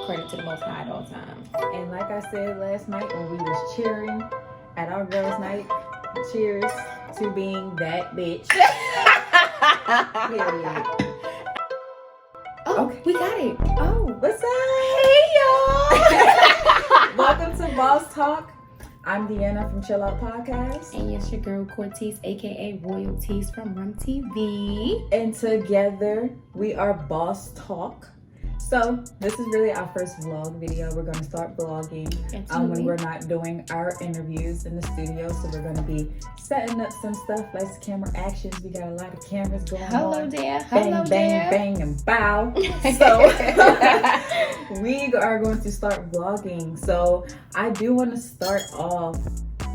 credit to the Most High at all times. And like I said last night when we was cheering at our girls' night, cheers to being that bitch. Period. Oh, Okay. we got it. Oh, what's up? Hey, y'all. Welcome to Boss Talk. I'm Deanna from Chill Out Podcast. And yes, your girl Cortez, aka Royalties from Rum TV. And together we are Boss Talk. So this is really our first vlog video. We're going to start vlogging when we're not doing our interviews in the studio. So we're going to be setting up some stuff like camera actions. We got a lot of cameras going on. Hello there. Bang, Hello bang, there. bang, and bow. So we are going to start vlogging. So I do want to start off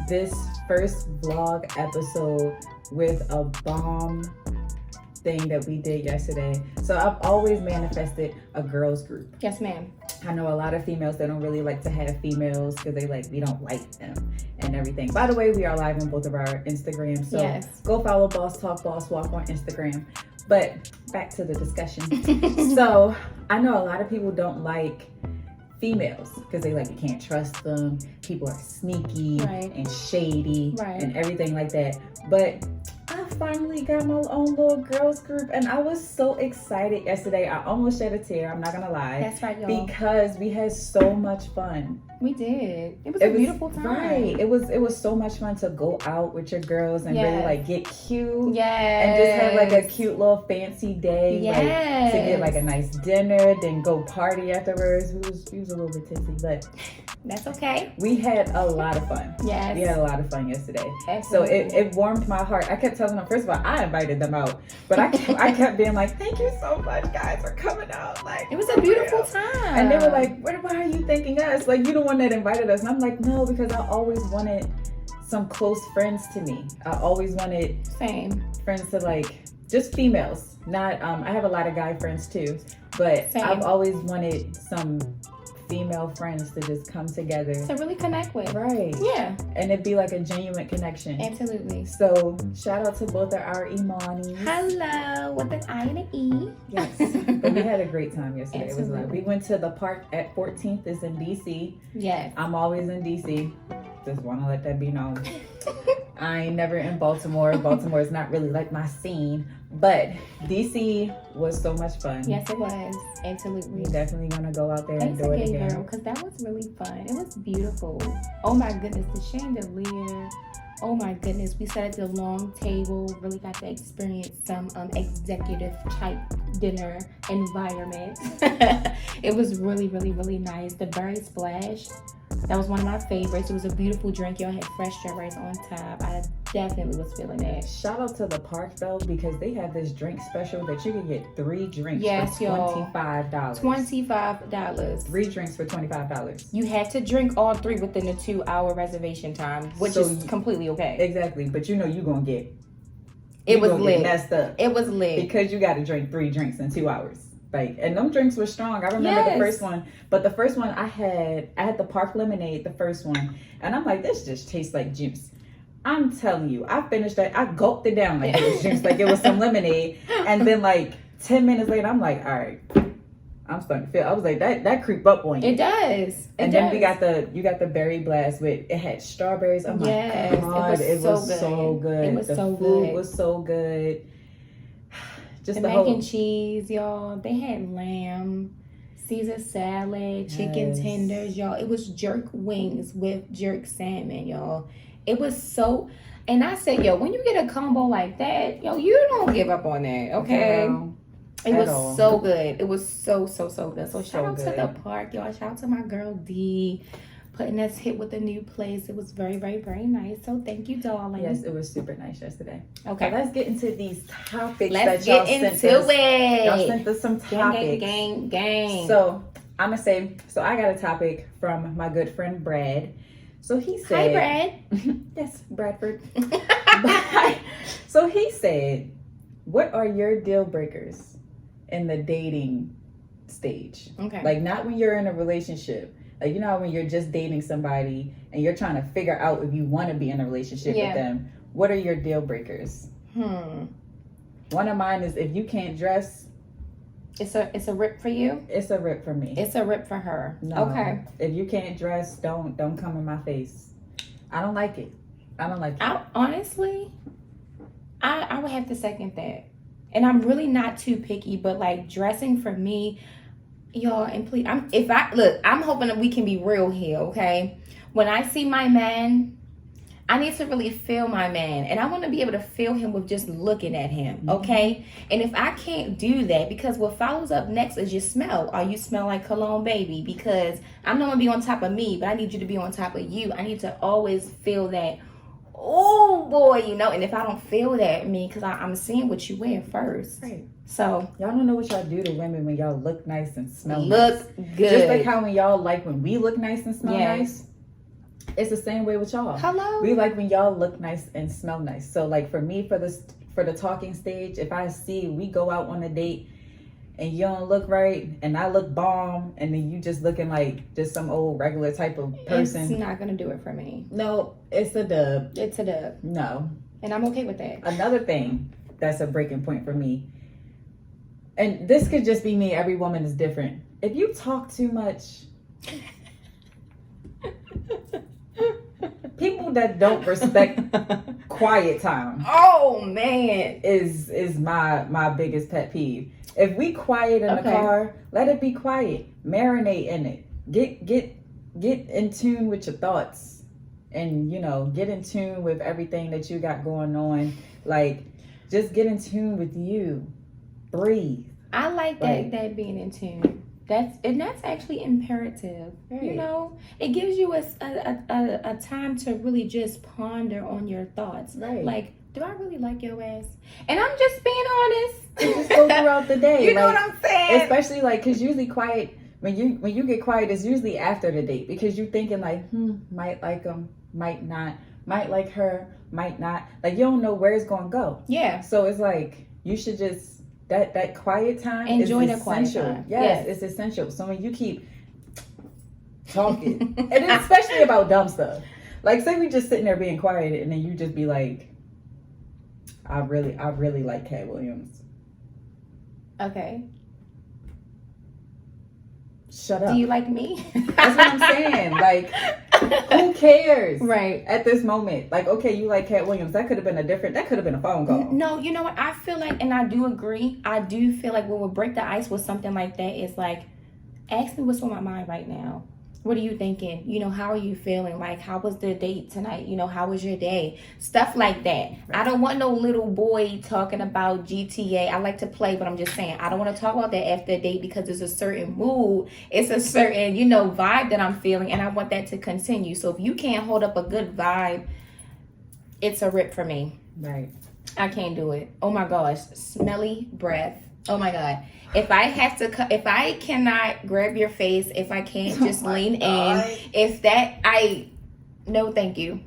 this first vlog episode with a bomb thing that we did yesterday. So I've always manifested a girls group. Yes, ma'am. I know a lot of females that don't really like to have females because they we don't like them and everything. By the way, we are live on both of our Instagrams. So Yes. go follow Boss Talk, Boss Walk on Instagram. But back to the discussion. So I know a lot of people don't like females because they you can't trust them. People are sneaky and shady and everything like that. But I finally got my own little girls group and I was so excited yesterday. I almost shed a tear, I'm not gonna lie. That's right, y'all. Because we had so much fun. We did. It was a beautiful time. Right. It was so much fun to go out with your girls and really get cute. Yes. And just have a cute little fancy day. Yes. To get a nice dinner, then go party afterwards. We was a little bit tipsy, but that's okay. we had a lot of fun. Yes. We had a lot of fun yesterday. Absolutely. So it warmed my heart. I kept telling them, first of all, I invited them out. But I kept being like, thank you so much, guys, for coming out. It was a beautiful time. And they were like, why are you thanking us? You the one that invited us. And I'm like, no, because I always wanted some close friends to me. I always wanted friends to just females. Not I have a lot of guy friends too, but I've always wanted some female friends to just come together to really connect with. Right. Yeah. And it'd be a genuine connection. Absolutely. So shout out to both of our Imanis. Hello, with an I and an E. Yes. But we had a great time yesterday. Absolutely. It was we went to the park at 14th. It's in DC. Yes. I'm always in DC. Just want to let that be known. I ain't never in Baltimore. Baltimore is not really my scene. But DC was so much fun. Yes, it was. Absolutely. We're definitely going to go out there and do it again. Girl, because that was really fun. It was beautiful. Oh my goodness, the chandelier. Oh my goodness, we sat at the long table, really got to experience some executive type dinner environment. It was really, really, really nice. The berry splash, that was one of my favorites. It was a beautiful drink. Y'all had fresh strawberries on top. I definitely was feeling that. Shout out to the park though, because they have this drink special that you can get 3 drinks for $25. $25. 3 drinks for $25. You had to drink all 3 within the 2-hour reservation time, which is completely okay. Exactly, but you're gonna get messed up. It was lit because you got to drink 3 drinks in 2 hours. And them drinks were strong. I remember the first one, but the first one I had the park lemonade, the first one, and I'm like, this just tastes like juice. I'm telling you, I finished that. I gulped it down like it was juice, like it was some lemonade, and then 10 minutes later, I'm like, all right, I'm starting to feel. I was like, that creep up on you. It does. Then you got the berry blast with it had strawberries. Oh my god, it was so good. It was the so food good. was so good. Just the mac and cheese, y'all. They had lamb, Caesar salad, chicken tenders, y'all. It was jerk wings with jerk salmon, y'all. It was so. And I said, yo, when you get a combo like that, yo, you don't give up on that, okay? It was so good. It was so good. So shout out to the park, y'all. Shout out to my girl D, putting us hit with a new place. It was very, very, very nice. So thank you, darling. Yes, it was super nice yesterday. Okay. So let's get into these topics. Let's get into it. Y'all sent us some topics. Gang. So I'm gonna say, I got a topic from my good friend Brad. So he said, hi, Brad. Yes, Bradford. So he said, what are your deal breakers in the dating stage? Okay. Not when you're in a relationship. You know when you're just dating somebody and you're trying to figure out if you want to be in a relationship with them. What are your deal breakers? One of mine is if you can't dress, It's a rip for you. It's a rip for me. It's a rip for her. No. Okay. If you can't dress, don't come in my face. I don't like it. I don't like it. Honestly, I would have to second that. And I'm really not too picky, but like dressing for me, y'all, and please, I'm hoping that we can be real here, okay? When I see my man, I need to really feel my man, and I want to be able to feel him with just looking at him, okay? And if I can't do that, because what follows up next is your smell. Are you smell like cologne, baby? Because I'm not gonna be on top of me, but I need you to be on top of you. I need to always feel that, oh boy, you know. And if I don't feel that, because I'm seeing what you wear first. Right. So y'all don't know what y'all do to women when y'all look nice and smell nice. Look good. Just like how when y'all like when we look nice and smell nice. It's the same way with y'all. Hello. We like when y'all look nice and smell nice. So like for me, for the talking stage, if I see we go out on a date and you don't look right and I look bomb and then you just looking like just some old regular type of person, it's not gonna do it for me. No, it's a dub. It's a dub. No. And I'm okay with that. Another thing that's a breaking point for me, and this could just be me, every woman is different. If you talk too much, people that don't respect quiet time. Oh man, is my biggest pet peeve. If we quiet in the car, let it be quiet. Marinate in it. Get in tune with your thoughts, and get in tune with everything that you got going on. Like, just get in tune with you. Breathe. I like that being in tune. That's actually imperative. Right. It gives you a time to really just ponder on your thoughts. Right. Like, do I really like your ass? And I'm just being honest. It just go throughout the day. You know what I'm saying? Especially because usually quiet, when you get quiet, it's usually after the date, because you're thinking like, might like him, might not, might like her, might not. Like, you don't know where it's gonna go. Yeah. So it's like you should just that quiet time. Enjoy the quiet time. Yes, it's essential. So when you keep talking, and especially about dumb stuff, like say we just sitting there being quiet, and then you just be like, I really like Cat Williams. Okay. Shut up. Do you like me? That's what I'm saying. Like, who cares? Right. At this moment. Like, okay, you like Cat Williams. That could have been a phone call. No, you know what? I feel like, and I do agree, I do feel like when we break the ice with something like that, it's like, ask me what's on my mind right now. What are you thinking? How are you feeling? Like, how was the date tonight? How was your day? Stuff like that. Right. I don't want no little boy talking about GTA. I like to play, but I'm just saying, I don't want to talk about that after a date, because it's a certain mood. It's a certain, vibe that I'm feeling, and I want that to continue. So if you can't hold up a good vibe, it's a rip for me. Right. I can't do it. Oh my gosh. Smelly breath. Oh my God. If I cannot grab your face, if I can't just lean in, no, thank you.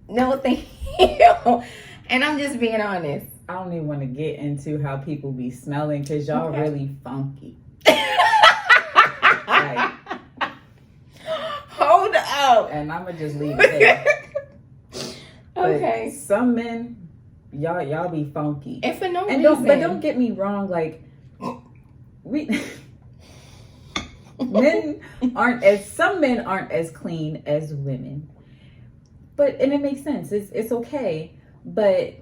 No, thank you. And I'm just being honest. I don't even want to get into how people be smelling, because y'all really funky. Like, hold up. And I'm going to just leave it there. Okay. But some men, y'all be funky. And for no reason. But don't get me wrong, like, some men aren't as clean as women. And it makes sense. It's okay. But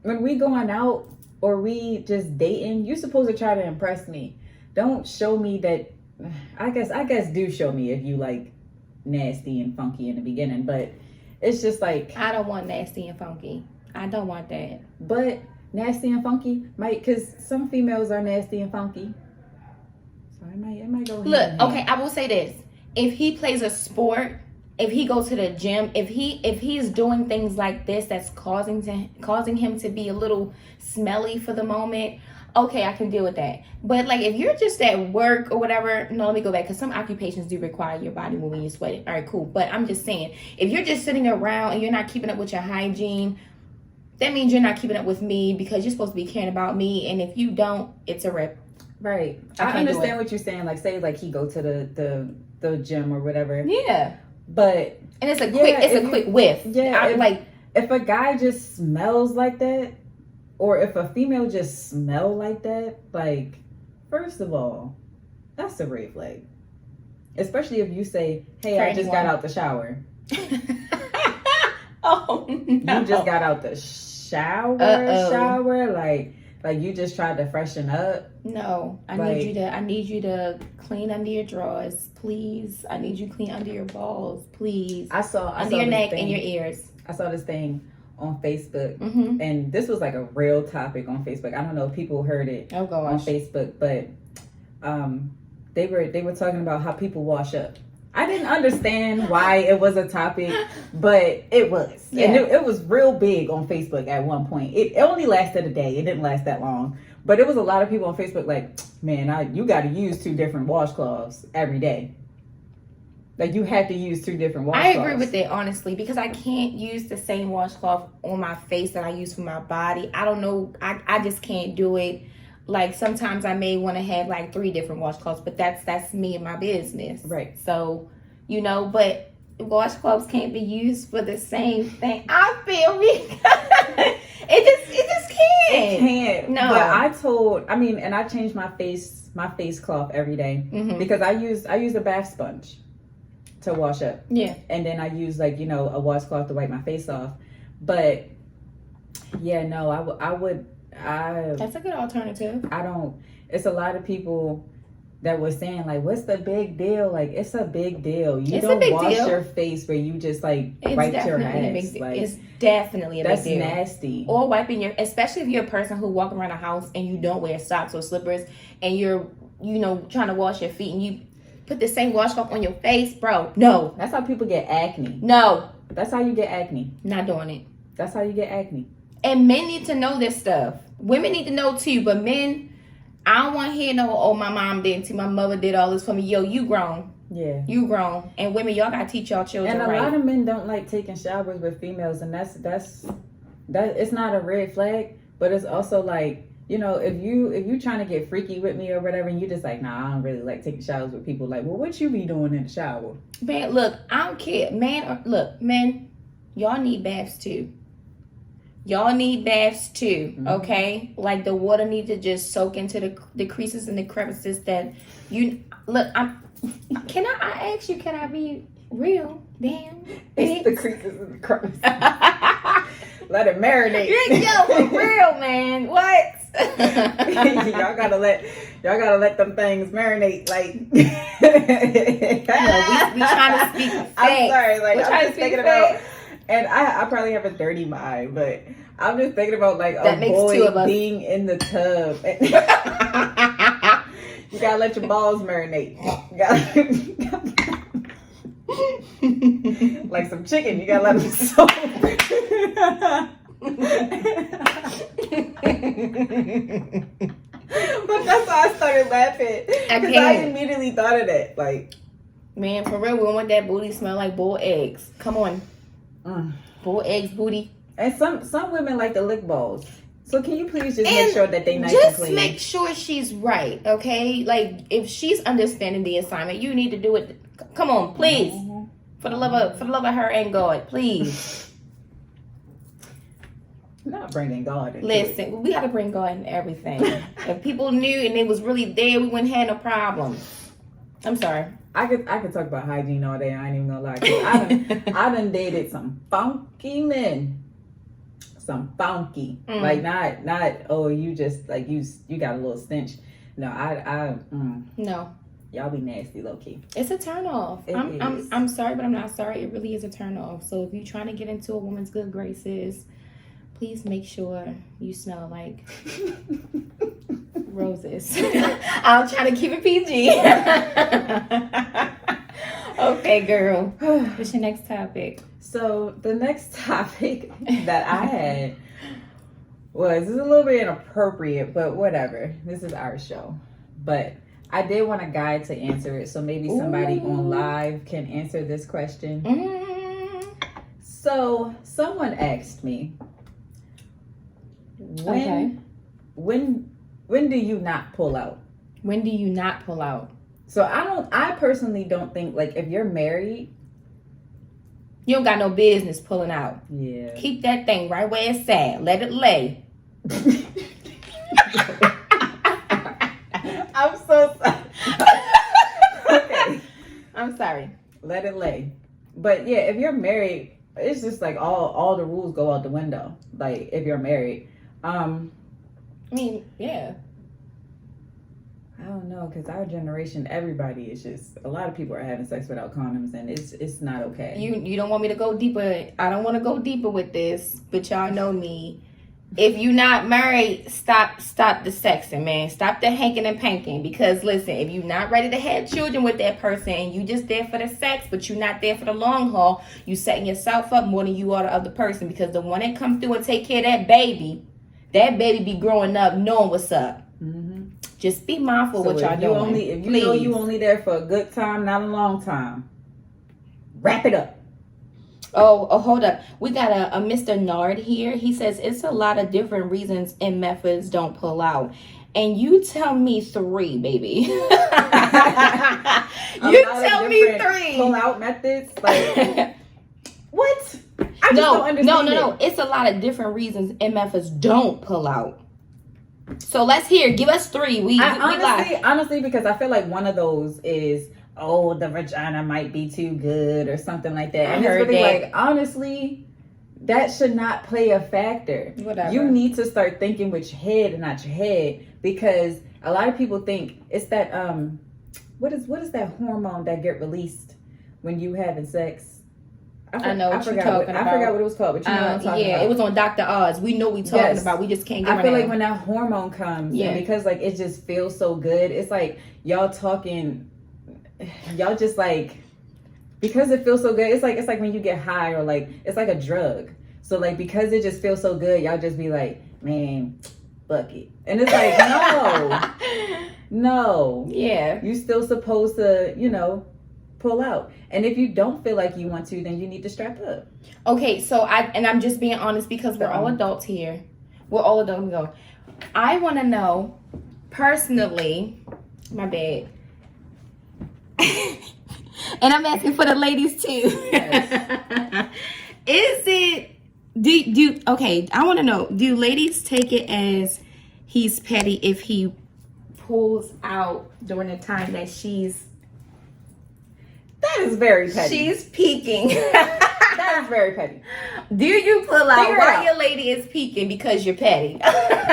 when we going out or we just dating, you're supposed to try to impress me. Don't show me that. I guess do show me if you like nasty and funky in the beginning, but it's just like, I don't want nasty and funky. I don't want that. But nasty and funky might, because some females are nasty and funky. So it might go. Look, okay, I will say this: if he plays a sport, if he goes to the gym, if he's doing things like this that's causing him to be a little smelly for the moment, okay, I can deal with that. But like, if you're just at work or whatever, no, let me go back, because some occupations do require your body moving, you sweating. All right, cool. But I'm just saying, if you're just sitting around and you're not keeping up with your hygiene, that means you're not keeping up with me, because you're supposed to be caring about me. And if you don't, it's a rip. Right. I understand what you're saying. Like, say like he go to the gym or whatever. Yeah. But and it's a quick whiff. Yeah. If or if a female just smell like that, like, first of all, that's a red flag. Especially if you say, hey, For I just got anyone. out the shower. Oh no! You just got out the shower, like you just tried to freshen up. No, I need you to clean under your drawers, please. I need you to clean under your balls, please. I saw Under your this neck thing. and your ears. I saw this thing on Facebook, Mm-hmm. and this was like a real topic on Facebook. I don't know if people heard it Oh on gosh. Facebook, but they were talking about how people wash up. I didn't understand why it was a topic, but it was. Yeah. And it was real big on Facebook at one point. It only lasted a day. It didn't last that long. But it was a lot of people on Facebook like, man, you got to use 2 different washcloths every day. Like, you have to use 2 different washcloths. I agree with it, honestly, because I can't use the same washcloth on my face that I use for my body. I don't know. I just can't do it. Like, sometimes I may want to have like 3 different washcloths, but that's me and my business. Right. So, but washcloths can't be used for the same thing. I feel me. it just can't. It can't. No. But I changed my face cloth every day Mhm. because I use a bath sponge to wash up. Yeah. And then I use a washcloth to wipe my face off. But yeah, no, That's a good alternative. I don't. It's a lot of people that were saying like, "What's the big deal?" Like, it's a big deal. You It's a don't big wash deal. your face where you just like It's wipe your definitely a big ass. deal. Like, It's definitely a big that's deal. nasty. Or wiping especially if you're a person who walk around the house and you don't wear socks or slippers and you're, trying to wash your feet and you put the same washcloth on your face, bro. No, That's how people get acne. no, That's how you get acne. not doing it. That's how you get acne. And men need to know this stuff. Women need to know too, but men, I don't want to hear no, oh, my mom didn't, my mother did all this for me. Yo, you grown. Yeah. You grown. And women, y'all got to teach y'all children And a right. lot of men don't like taking showers with females, and that's it's not a red flag, but it's also like, if you trying to get freaky with me or whatever, and you just like, nah, I don't really like taking showers with people. Like, well, what you be doing in the shower? Man, look, I don't care. Men, y'all need baths too. Y'all need baths too, okay? Like, the water needs to just soak into the creases and the crevices that you... Look, I ask you, can I be real? Damn. It's the creases and the crevices. Let it marinate. Yo, for real, man. What? y'all gotta let them things marinate. Like, we trying to speak facts. I'm sorry, like, We're I'm trying to just speak thinking about, facts. and I probably have a dirty mind, but I'm just thinking about like That a makes boy 2 of us. being in the tub. You gotta let your balls marinate. Like some chicken, you gotta let them soak. But that's why I started laughing. Because I immediately thought of that. Like, Man, for real, we don't want that booty smell like bull eggs. Come on. Bull eggs, booty. and some women like to lick balls. So can you please just And make sure that they nice and Just clean? make sure she's right, okay? Like, if she's understanding the assignment, you need to do it. Come on, please. For the love of her and God, please. Not bringing God into it. Listen, we got to bring God in everything. If people knew and it was really there, we wouldn't have no problems. I'm sorry. I could talk about hygiene all day. I ain't even gonna lie. 'Cause I done dated some funky men. Some funky, like not. Oh, you just like you got a little stench. No, No, y'all be nasty, low key. it's a turn off. It is. I'm sorry, but I'm not sorry. It really is a turn off. So if you're trying to get into a woman's good graces, please make sure you smell like roses. I'll try to keep it PG. Okay, girl. What's your next topic? So the next topic that I had was a little bit inappropriate, but whatever. This is our show. But I did want a guy to answer it, so maybe somebody on live can answer this question. So someone asked me, when do you not pull out? When do you not pull out? So I personally don't think, like, if you're married, You don't got no business pulling out. yeah. Keep that thing right where it's at. Let it lay. I'm so sorry. Okay. I'm sorry. Let it lay. But yeah, if you're married, it's just like all the rules go out the window. Like if you're married. I mean, yeah. I don't know, because our generation, everybody is just, a lot of people are having sex without condoms, and it's not okay. You don't want me to go deeper. I don't want to go deeper with this, but y'all know me. If you not married, stop the sexing, man. Stop the hanking and panking. Because listen, if you're not ready to have children with that person and you just there for the sex, but you're not there for the long haul, you setting yourself up more than you are the other person. Because the one that come through and take care of that baby be growing up knowing what's up. Mm-hmm. Just be mindful what y'all doing. If you know you only there for a good time, not a long time, wrap it up. Oh, hold up. We got a Mr. Nard here. He says it's a lot of different reasons and methods don't pull out. And you tell me 3, baby. You tell me 3. Pull out methods? Like, what? I just don't understand. No. It's a lot of different reasons and methods don't pull out. So let's hear. Give us 3. Honestly, because I feel like one of those is, oh, the vagina might be too good or something like that. And it's really like, honestly, that should not play a factor. Whatever. You need to start thinking with your head and not your head, because a lot of people think it's that what is that hormone that get released when you having sex? I know what you're talking about. I forgot what it was called, but you know what I'm talking about. Yeah, it was on Dr. Oz. We know what we're talking about. We just can't get it. I feel like when that hormone comes, and because like it just feels so good, it's like y'all just like, because it feels so good, it's like when you get high, or like it's like a drug. So like, because it just feels so good, y'all just be like, man, fuck it. And it's like, no. Yeah. You still supposed to, pull out. And if you don't feel like you want to, then you need to strap up. Okay, so I'm just being honest, because we're all adults here. We're all adults. Go. I want to know personally, my bad. And I'm asking for the ladies too. Yes. I want to know, do ladies take it as he's petty if he pulls out during the time that that is very petty. She's peeking. That is very petty. Do you pull out while your lady is peeking because you're petty?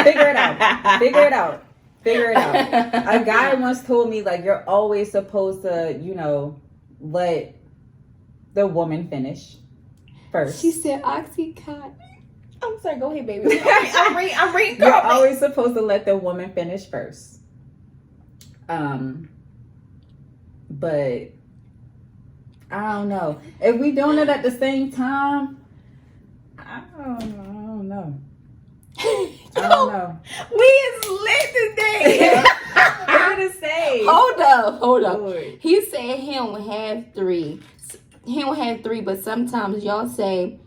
Figure it out. A guy once told me, like, you're always supposed to, let the woman finish first. She said Oxycontin. I'm sorry, go ahead, baby. I'm reading. You're always supposed to let the woman finish first. But I don't know. If we doing it at the same time, I don't know. We is lit today. What did it say? Hold up. Lord. He said he don't have 3. He don't have 3, but sometimes y'all say,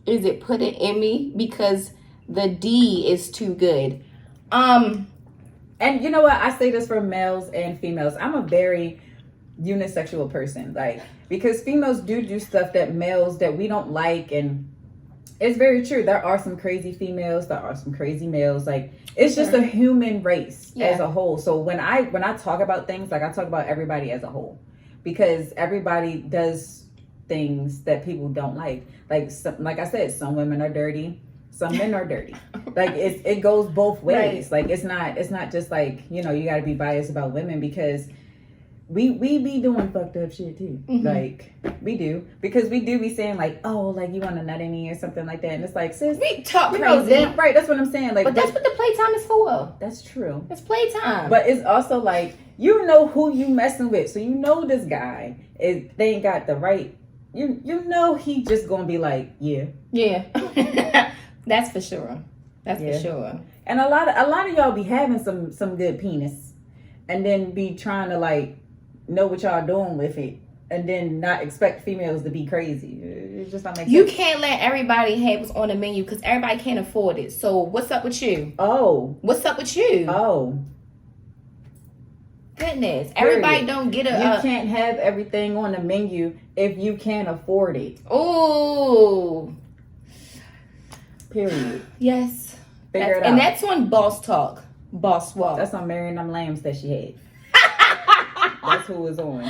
is it put it in me because the D is too good? And you know what? I say this for males and females. I'm a very unisexual person, like, because females do stuff that males that we don't like, and it's very true. There are some crazy females, there are some crazy males. Like, it's just a human race as a whole. So when I talk about things, like, I talk about everybody as a whole, because everybody does things that people don't like. Like I said, some women are dirty, some men are dirty. Like, it goes both ways. Right. Like, it's not just like, you got to be biased about women, because we be doing fucked up shit too. Mm-hmm. Like, we do, because we do be saying like, oh, like, you want a nut in me or something like that, and it's like, sis, we talk crazy. Right, that's what I'm saying. Like, but that's what the playtime is for. That's true. It's playtime. But it's also like, you know who you messing with, so you know this guy they ain't got the right. You know he just gonna be like, yeah. That's for sure. For sure. And a lot of y'all be having some good penis, and then be trying to like know what y'all doing with it, and then not expect females to be crazy. It just not make sense. You can't let everybody have what's on the menu, because everybody can't afford it. So what's up with you? What's up with you? Goodness. Everybody don't get You can't have everything on the menu if you can't afford it. Oh. Period. Yes. Figure it out. And that's on Boss Talk, Boss Walk. That's on marrying them lambs that she had. That's who was on.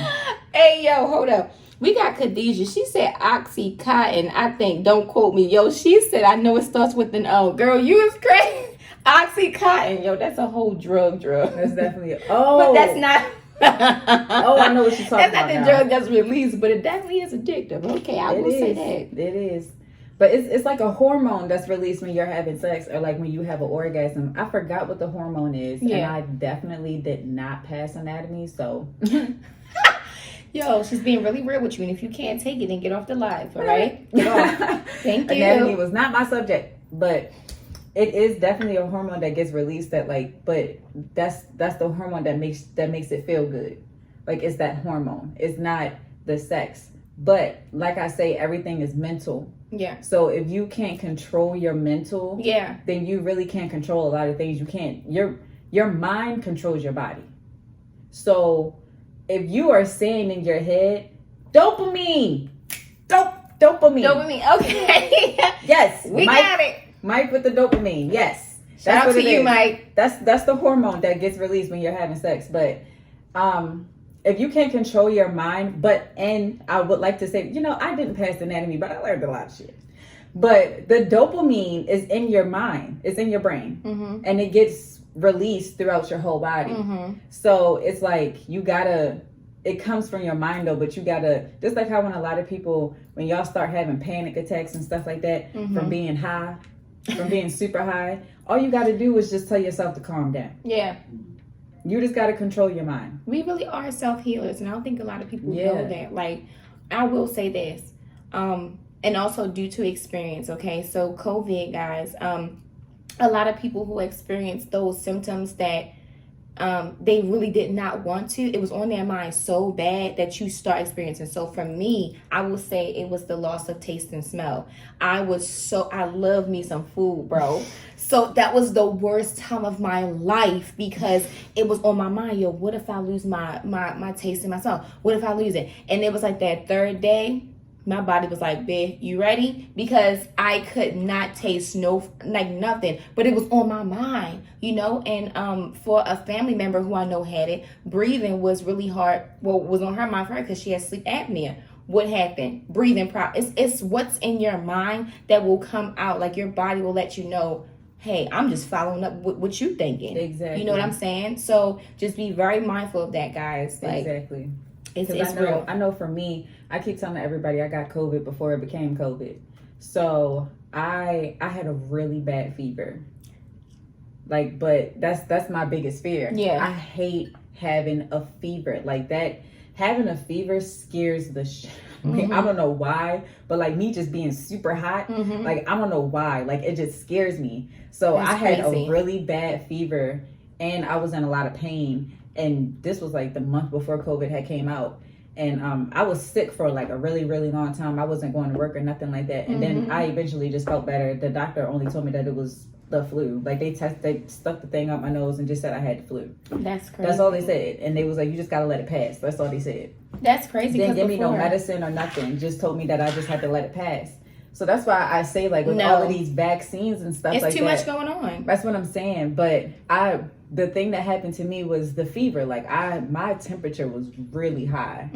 Hey, yo, hold up. We got Khadijah. She said Oxycontin. I think. Don't quote me. Yo, she said, I know it starts with an O. Girl, you is crazy. Oxycontin. Yo, that's a whole drug. That's definitely. But that's not. Oh, I know what she's talking about. That's not the drug that's released, but it definitely is addictive. Okay, I will say that. It is. But it's like a hormone that's released when you're having sex, or like when you have an orgasm. I forgot what the hormone is, and I definitely did not pass anatomy, so. Yo, she's being really real with you, and if you can't take it, then get off the live, all right? Get off. Thank you. Anatomy was not my subject, but it is definitely a hormone that gets released but that's the hormone that makes it feel good. Like, it's that hormone. It's not the sex. But like I say, everything is mental. Yeah. So if you can't control your mental, then you really can't control a lot of things. You can't. Your mind controls your body. So if you are saying in your head, dopamine, dopamine. Okay. Yes, we got it. Mike with the dopamine. Yes. Shout out to you, Mike. That's the hormone that gets released when you're having sex. But if you can't control your mind, and I would like to say, I didn't pass anatomy, but I learned a lot of shit. But the dopamine is in your mind. It's in your brain. Mm-hmm. And it gets released throughout your whole body. Mm-hmm. So it's like, it comes from your mind though, but you gotta, just like how when a lot of people, when y'all start having panic attacks and stuff like that, from being high, from being super high, all you gotta do is just tell yourself to calm down. Yeah. You just got to control your mind. We really are self-healers, and I don't think a lot of people know that. Like, I will say this, and also due to experience, okay? So COVID, guys, a lot of people who experience those symptoms that they really did not want to, it was on their mind so bad that you start experiencing. So for me, I will say it was the loss of taste and smell. I love me some food, bro. So that was the worst time of my life because it was on my mind. Yo, what if I lose my taste and my smell? What if I lose it? And it was like that third day, my body was like, "Babe, you ready?" Because I could not taste nothing, but it was on my mind, And for a family member who I know had it, breathing was really hard. Well, was on her mind for her because she has sleep apnea. What happened? Breathing problem. It's what's in your mind that will come out. Like, your body will let you know, hey, I'm just following up with what you thinking. Exactly. You know what I'm saying? So just be very mindful of that, guys. Like, exactly. It's real. I know for me, I keep telling everybody I got COVID before it became COVID. So I had a really bad fever. Like, but that's my biggest fear. Yeah. I hate having a fever. Like that, having a fever scares the shit. I mean, I don't know why, but like me just being super hot, like I don't know why, like it just scares me. So that's I had a really bad fever and I was in a lot of pain. And this was like the month before COVID had came out. And I was sick for like a really, really long time. I wasn't going to work or nothing like that. And then I eventually just felt better. The doctor only told me that it was the flu. Like they stuck the thing up my nose and just said I had the flu. That's crazy. That's all they said. And they was like, you just got to let it pass. That's all they said. That's crazy. They didn't give me no medicine or nothing. Just told me that I just had to let it pass. So that's why I say, like, with all of these vaccines and stuff like that. It's too much going on. That's what I'm saying. But the thing that happened to me was the fever. Like, my temperature was really high.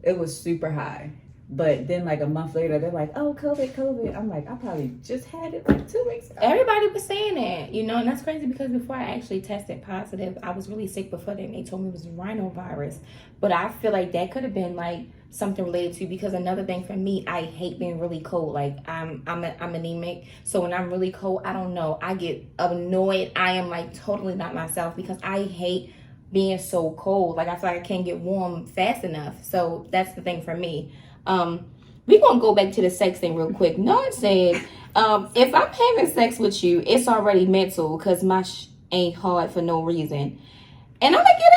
It was super high. But then, like, a month later, they're like, oh, COVID. I'm like, I probably just had it like 2 weeks ago. Everybody was saying that, and that's crazy because before I actually tested positive, I was really sick before that, and they told me it was rhinovirus. But I feel like that could have been, like, something related to, because another thing for me, I hate being really cold. Like, I'm anemic, so when I'm really cold, I don't know, I get annoyed. I am, like, totally not myself because I hate being so cold. Like, I feel like I can't get warm fast enough. So that's the thing for me. We're gonna go back to the sex thing real quick. Nard said, if I'm having sex with you, it's already mental because my ain't hard for no reason. And I'm gonna get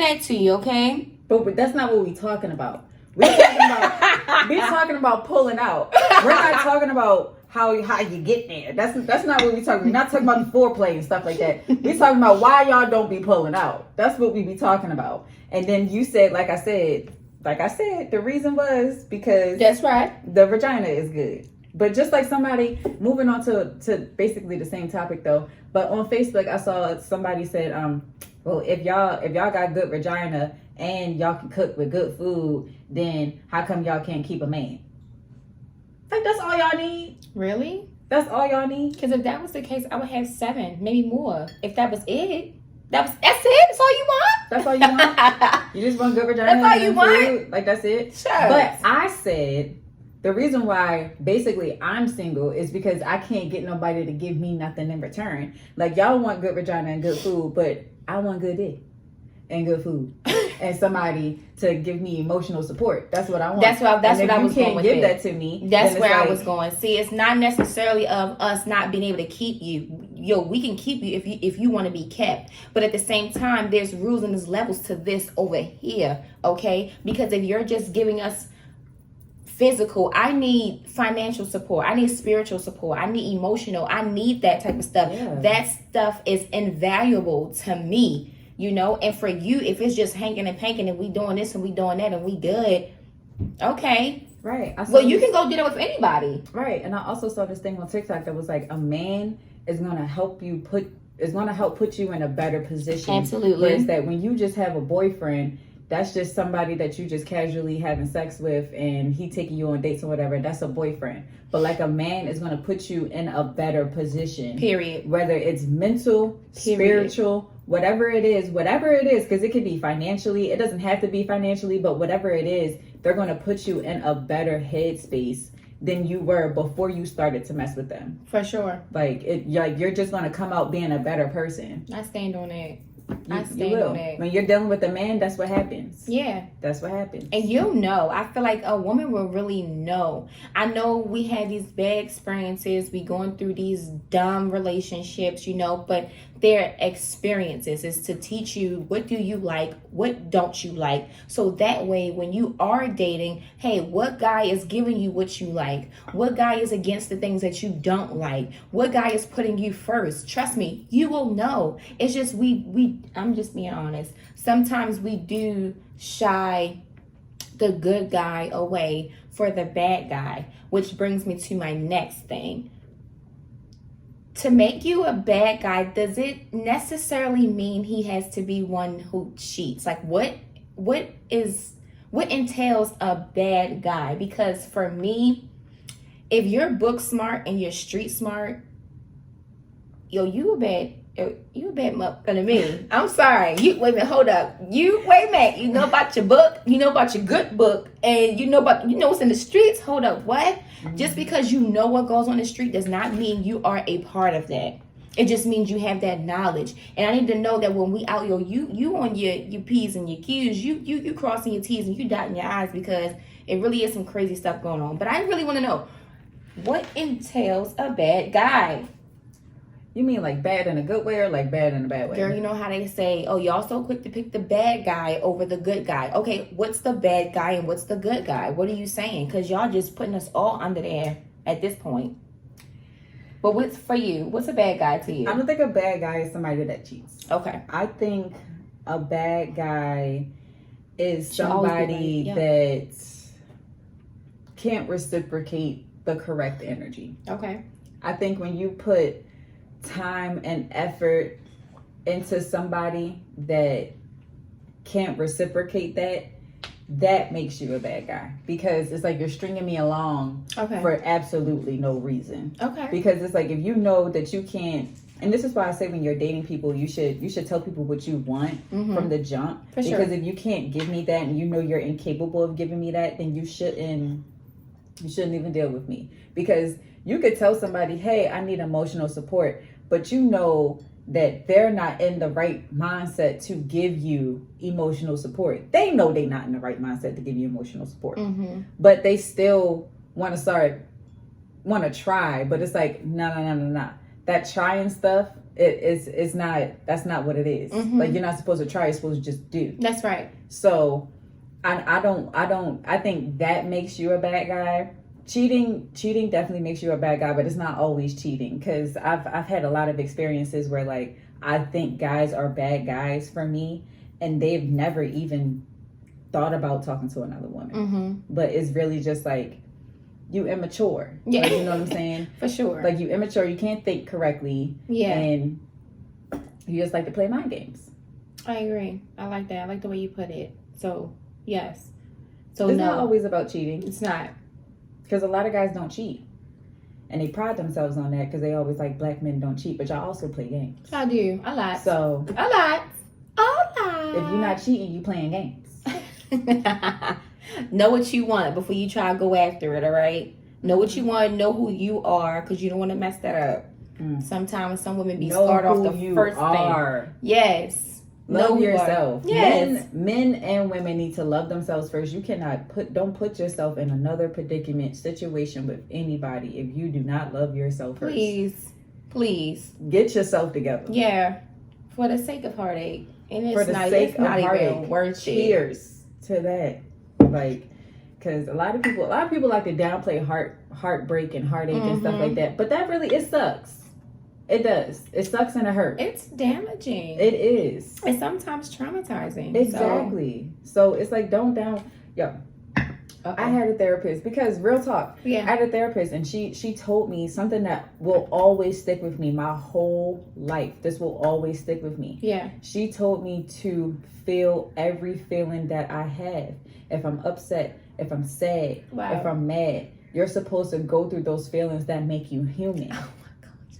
that to you, okay? But that's not what we're talking about. We're talking about pulling out. We're not talking about how you get there. That's not what we're talking. We're not talking about the foreplay and stuff like that. We're talking about why y'all don't be pulling out. That's what we be talking about. And then you said, like I said, the reason was because that's right, the vagina is good. But just like somebody, moving on to basically the same topic though, but on Facebook I saw somebody said, well, if y'all got good vagina and y'all can cook with good food, then how come y'all can't keep a man? Like, that's all y'all need? Really? That's all y'all need? Because if that was the case, I would have 7, maybe more. If that was it. That's it? That's all you want? That's all you want? You just want good vagina? That's all you want? Food? Like, that's it? Sure. But I said, the reason why basically I'm single is because I can't get nobody to give me nothing in return. Like, y'all want good vagina and good food, but I want good dick and good food and somebody to give me emotional support. That's what I want. That's what I was going with. If you can't give that to me, that's where I was going. See, it's not necessarily of us not being able to keep you. We can keep you if you want to be kept. But at the same time, there's rules and there's levels to this over here, okay? Because if you're just giving us physical, I need financial support, I need spiritual support, I need emotional, I need that type of stuff. Yeah. That stuff is invaluable to me, you know. And for you, if it's just hanking and panking and we doing this and we doing that and we good, okay, right. Well, you can go do that with anybody, right? And I also saw this thing on TikTok that was like, a man is gonna help put you in a better position. Absolutely. Whereas that when you just have a boyfriend, that's just somebody that you just casually having sex with and he taking you on dates or whatever. That's a boyfriend. But like, a man is going to put you in a better position. Period. Whether it's mental, spiritual, whatever it is, because it could be financially. It doesn't have to be financially, but whatever it is, they're going to put you in a better headspace than you were before you started to mess with them. For sure. Like, you're just going to come out being a better person. I stand on that. You will. When you're dealing with a man, that's what happens. Yeah. That's what happens. And you'll know. I feel like a woman will really know. I know we had these bad experiences. We going through these dumb relationships, you know, but their experiences is to teach you, what do you like, what don't you like. So that way, when you are dating, hey, what guy is giving you what you like? What guy is against the things that you don't like? What guy is putting you first? Trust me, you will know. It's just I'm just being honest. Sometimes we do shy the good guy away for the bad guy, which brings me to my next thing. To make you a bad guy, does it necessarily mean he has to be one who cheats? Like, what entails a bad guy? Because for me, if you're book smart and you're street smart, you a bad motherfucker to me. I'm sorry. Wait a minute, hold up. You know about your book, you know about your good book, and you know what's in the streets. Hold up, what? Mm-hmm. Just because you know what goes on the street does not mean you are a part of that. It just means you have that knowledge. And I need to know that when we out, you on your P's and your Q's, you crossing your T's and you dotting your I's, because it really is some crazy stuff going on. But I really want to know, what entails a bad guy? You mean like bad in a good way or like bad in a bad way? Girl, you know how they say, oh, y'all so quick to pick the bad guy over the good guy. Okay, what's the bad guy and what's the good guy? What are you saying? Because y'all just putting us all under there at this point. But what's for you? What's a bad guy to you? I don't think a bad guy is somebody that cheats. Okay. I think a bad guy is somebody that can't reciprocate the correct energy. Okay. I think when you put time and effort into somebody that can't reciprocate that makes you a bad guy, because it's like you're stringing me along for absolutely no reason. Okay. Because it's like, if you know that you can't, and this is why I say when you're dating people, you should tell people what you want from the jump. For sure. Because if you can't give me that and you know you're incapable of giving me that, then you shouldn't even deal with me. Because you could tell somebody, hey, I need emotional support, but you know that they're not in the right mindset to give you emotional support. They know they're not in the right mindset to give you emotional support. Mm-hmm. But they still want to try. But it's like, no. That trying stuff, that's not what it is. Mm-hmm. Like, you're not supposed to try, you're supposed to just do. That's right. So I think that makes you a bad guy. Cheating definitely makes you a bad guy, but it's not always cheating, because I've had a lot of experiences where, like, I think guys are bad guys for me and they've never even thought about talking to another woman. Mm-hmm. But it's really just like, you immature. Yeah. Like, you know what I'm saying? For sure. Like, you immature, you can't think correctly. Yeah. And you just like to play mind games. I agree. I like that. I like the way you put it. So, yes. So, It's no. not always about cheating. It's not. Because a lot of guys don't cheat. And they pride themselves on that because they always like black men don't cheat. But y'all also play games. I do. A lot. So, A lot. if you're not cheating, you playing games. Know what you want before you try to go after it, all right? Know what you want, know who you are, because you don't want to mess that up. Sometimes some women be scarred off the first thing. Yes. Love yourself. Yes. Men and women need to love themselves first. You cannot don't put yourself in another predicament, situation with anybody if you do not love yourself first. Please. Get yourself together. Yeah. For the sake of heartache. And it's For the not, sake it's of not heartache. even worth it. Cheers to that. Like, because a lot of people like to downplay heartbreak and heartache and stuff like that. But that really, it sucks. It does. It sucks and it hurts. It's damaging. It is. It's sometimes traumatizing. Exactly. So it's like, don't down. Yo, I had a therapist, because real talk. Yeah. I had a therapist, and she told me something that will always stick with me my whole life. This will always stick with me. Yeah. She told me to feel every feeling that I have. If I'm upset, if I'm sad, if I'm mad, you're supposed to go through those feelings that make you human.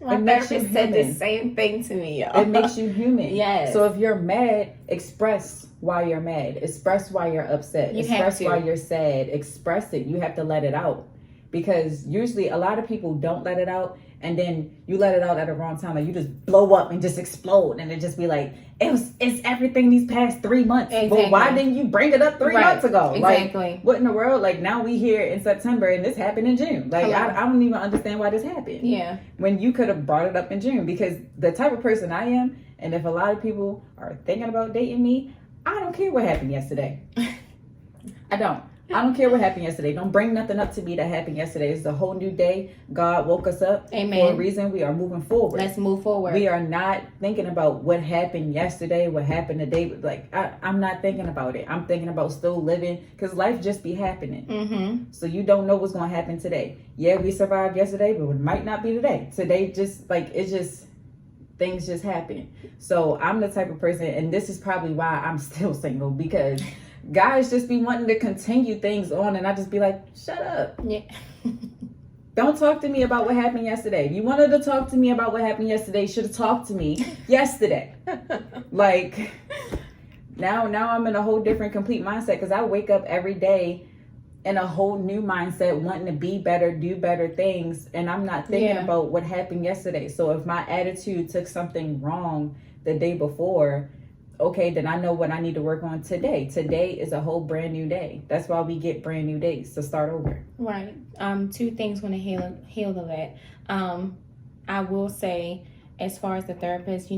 My therapist said the same thing to me, y'all. It makes you human. Yes. So if you're mad, express why you're mad. Express why you're upset. Express why you're sad. Express it. You have to let it out. Because usually a lot of people don't let it out, and then you let it out at the wrong time. Like, you just blow up and just explode, and it just be like, it's everything these past 3 months. Exactly. Well, why didn't you bring it up 3 months ago? Exactly. Like, what in the world? Like, now we here in September, and this happened in June. Like, I don't even understand why this happened. Yeah. When you could have brought it up in June. Because the type of person I am, and if a lot of people are thinking about dating me, I don't care what happened yesterday. I don't care what happened yesterday. Don't bring nothing up to me that happened yesterday. It's a whole new day. God woke us up. Amen. For a reason. We are moving forward. Let's move forward. We are not thinking about what happened yesterday, what happened today. Like, I'm not thinking about it. I'm thinking about still living, because life just be happening. Mm-hmm. So you don't know what's going to happen today. Yeah, we survived yesterday, but it might not be today. Today just, like, it's just, things just happen. So I'm the type of person, and this is probably why I'm still single, because guys just be wanting to continue things on, and I just be like, shut up. Yeah. Don't talk to me about what happened yesterday. If you wanted to talk to me about what happened yesterday, you should have talked to me yesterday. Like, now I'm in a whole different complete mindset, because I wake up every day in a whole new mindset, wanting to be better, do better things, and I'm not thinking about what happened yesterday. So if my attitude took something wrong the day before, okay, then I know what I need to work on today. Today is a whole brand new day. That's why we get brand new days, to start over. Right. Two things want to heal to that. I will say, as far as the therapist,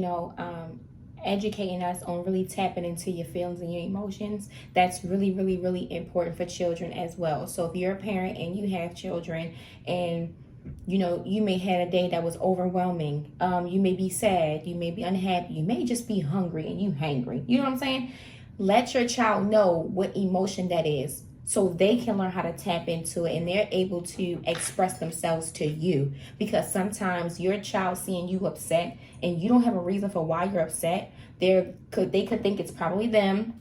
educating us on really tapping into your feelings and your emotions, that's really, really, really important for children as well. So if you're a parent and you have children, and you may have a day that was overwhelming, you may be sad, you may be unhappy, you may just be hungry and you hangry, you know what I'm saying? Let your child know what emotion that is, so they can learn how to tap into it, and they're able to express themselves to you. Because sometimes your child seeing you upset and you don't have a reason for why you're upset, they could think it's probably them,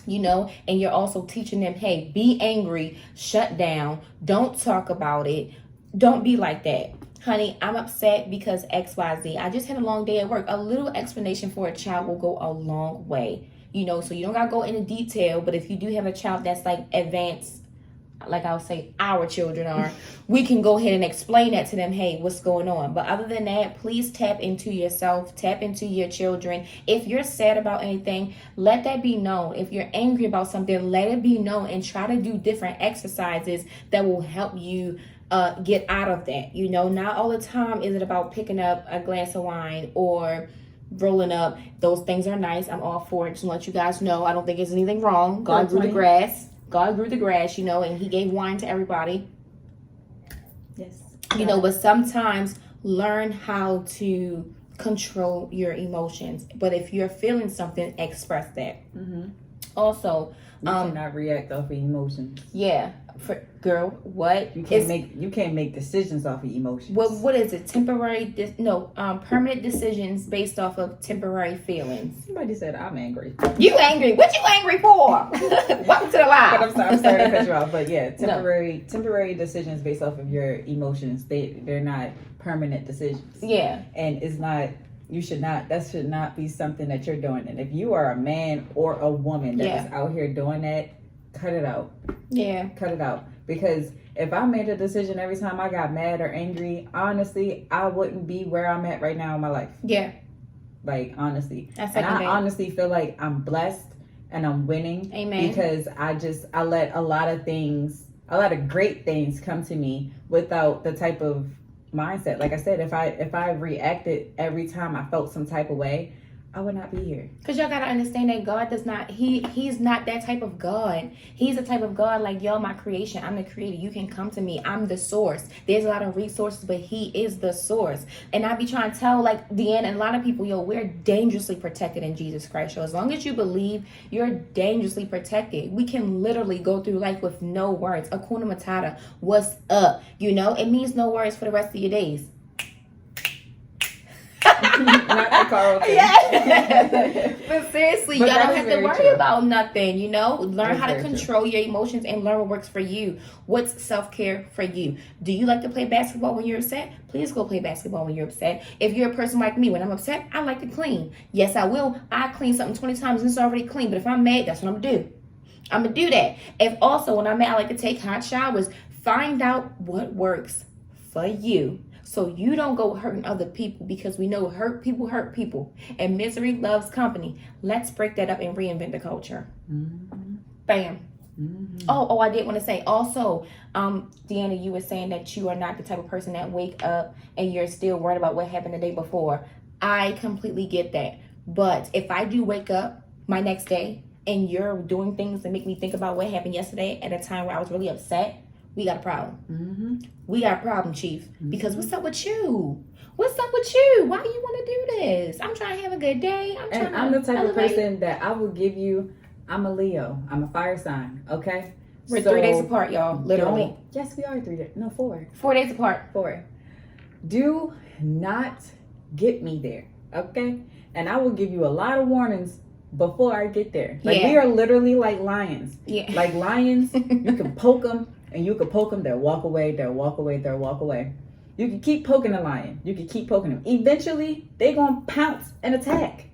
and you're also teaching them, hey, be angry, shut down, don't talk about it, don't be like that. Honey, I'm upset because XYZ. I just had a long day at work. A little explanation for a child will go a long way. So you don't got to go into detail, but if you do have a child that's like advanced, like I'll say our children are, we can go ahead and explain that to them. Hey, what's going on? But other than that, please tap into yourself, tap into your children. If you're sad about anything, let that be known. If you're angry about something, let it be known, and try to do different exercises that will help you get out of that. Not all the time is it about picking up a glass of wine or rolling up. Those things are nice. I'm all for it. Just to let you guys know, I don't think there's anything wrong. God grew the grass. And he gave wine to everybody. Yes. But sometimes learn how to control your emotions. But if you're feeling something, express that. Mm-hmm. Also, You cannot react off of emotions. Yeah. Girl, what? You can't make decisions off of emotions. What is it? Permanent decisions based off of temporary feelings. Somebody said I'm angry. You angry? What you angry for? Welcome to the live. But I'm sorry to cut you off. But yeah, temporary decisions based off of your emotions. They're not permanent decisions. Yeah. And it's not. That should not be something that you're doing. And if you are a man or a woman that is out here doing that, cut it out. Yeah. Cut it out. Because if I made a decision every time I got mad or angry, honestly, I wouldn't be where I'm at right now in my life. Yeah. Like, honestly. I honestly feel like I'm blessed and I'm winning. Amen. Because I let a lot of great things come to me without the type of mindset. Like I said, if I reacted every time I felt some type of way, I would not be here. Because y'all gotta understand that God does not, he's not that type of God. He's the type of God like, y'all, my creation. I'm the creator. You can come to me. I'm the source. There's a lot of resources, but he is the source. And I be trying to tell, like, Deanna and a lot of people, we're dangerously protected in Jesus Christ. So as long as you believe, you're dangerously protected. We can literally go through life with no words. Hakuna Matata. What's up? It means no worries for the rest of your days. Not the Carlton. Yeah. But seriously, y'all don't have to worry about nothing, Learn how to control your emotions and learn what works for you. What's self-care for you? Do you like to play basketball when you're upset? Please go play basketball when you're upset. If you're a person like me, when I'm upset, I like to clean. Yes, I will. I clean something 20 times and it's already clean. But if I'm mad, that's what I'm going to do. I'm going to do that. If also, when I'm mad, I like to take hot showers. Find out what works for you. So you don't go hurting other people, because we know hurt people, and misery loves company. Let's break that up and reinvent the culture. Mm-hmm. Bam. Mm-hmm. Oh, I did want to say also, Deanna, you were saying that you are not the type of person that wake up and you're still worried about what happened the day before. I completely get that. But if I do wake up my next day and you're doing things that make me think about what happened yesterday at a time where I was really upset, we got a problem. Mm-hmm. We got a problem, Chief. Mm-hmm. Because what's up with you? What's up with you? Why do you want to do this? I'm trying to have a good day. I'm the type of person that I will give you. I'm a Leo. I'm a fire sign. Okay. We're 3 days apart, y'all. Literally. Yes, we are 3 days. No, 4. 4 days apart. 4. Do not get me there. Okay. And I will give you a lot of warnings before I get there. Like, we are literally like lions. Yeah. Like lions, you can poke them. And you could poke them, they'll walk away, they'll walk away, they'll walk away. You can keep poking the lion. You can keep poking them. Eventually, they're going to pounce and attack.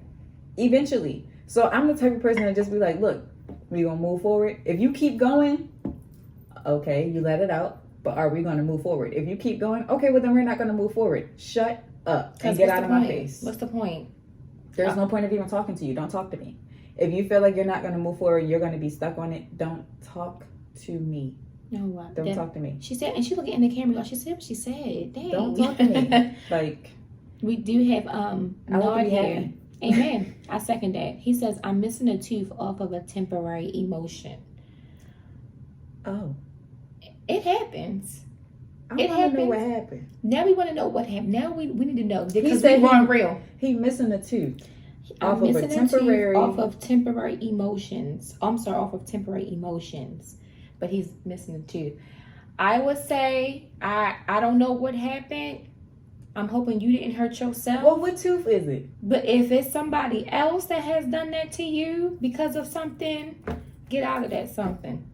Eventually. So I'm the type of person that just be like, look, we going to move forward. If you keep going, okay, you let it out. But are we going to move forward? If you keep going, okay, well then we're not going to move forward. Shut up and get out of my face. What's the point? There's no point of even talking to you. Don't talk to me. If you feel like you're not going to move forward, you're going to be stuck on it, don't talk to me. No, what? Don't talk to me. She said, and she looking in the camera. She said what she said. Dang. Don't talk to me. Like, we do have Nod here. Happy. Amen. I second that. He says, I'm missing a tooth off of a temporary emotion. Oh, it happens. I want to know what happened. Now we want to know what happened. Now we need to know, because we weren't real. He missing a tooth. Off of temporary emotions. I'm sorry, off of temporary emotions. But he's missing a tooth. I would say, I don't know what happened. I'm hoping you didn't hurt yourself. Well, what tooth is it? But if it's somebody else that has done that to you because of something, get out of that something.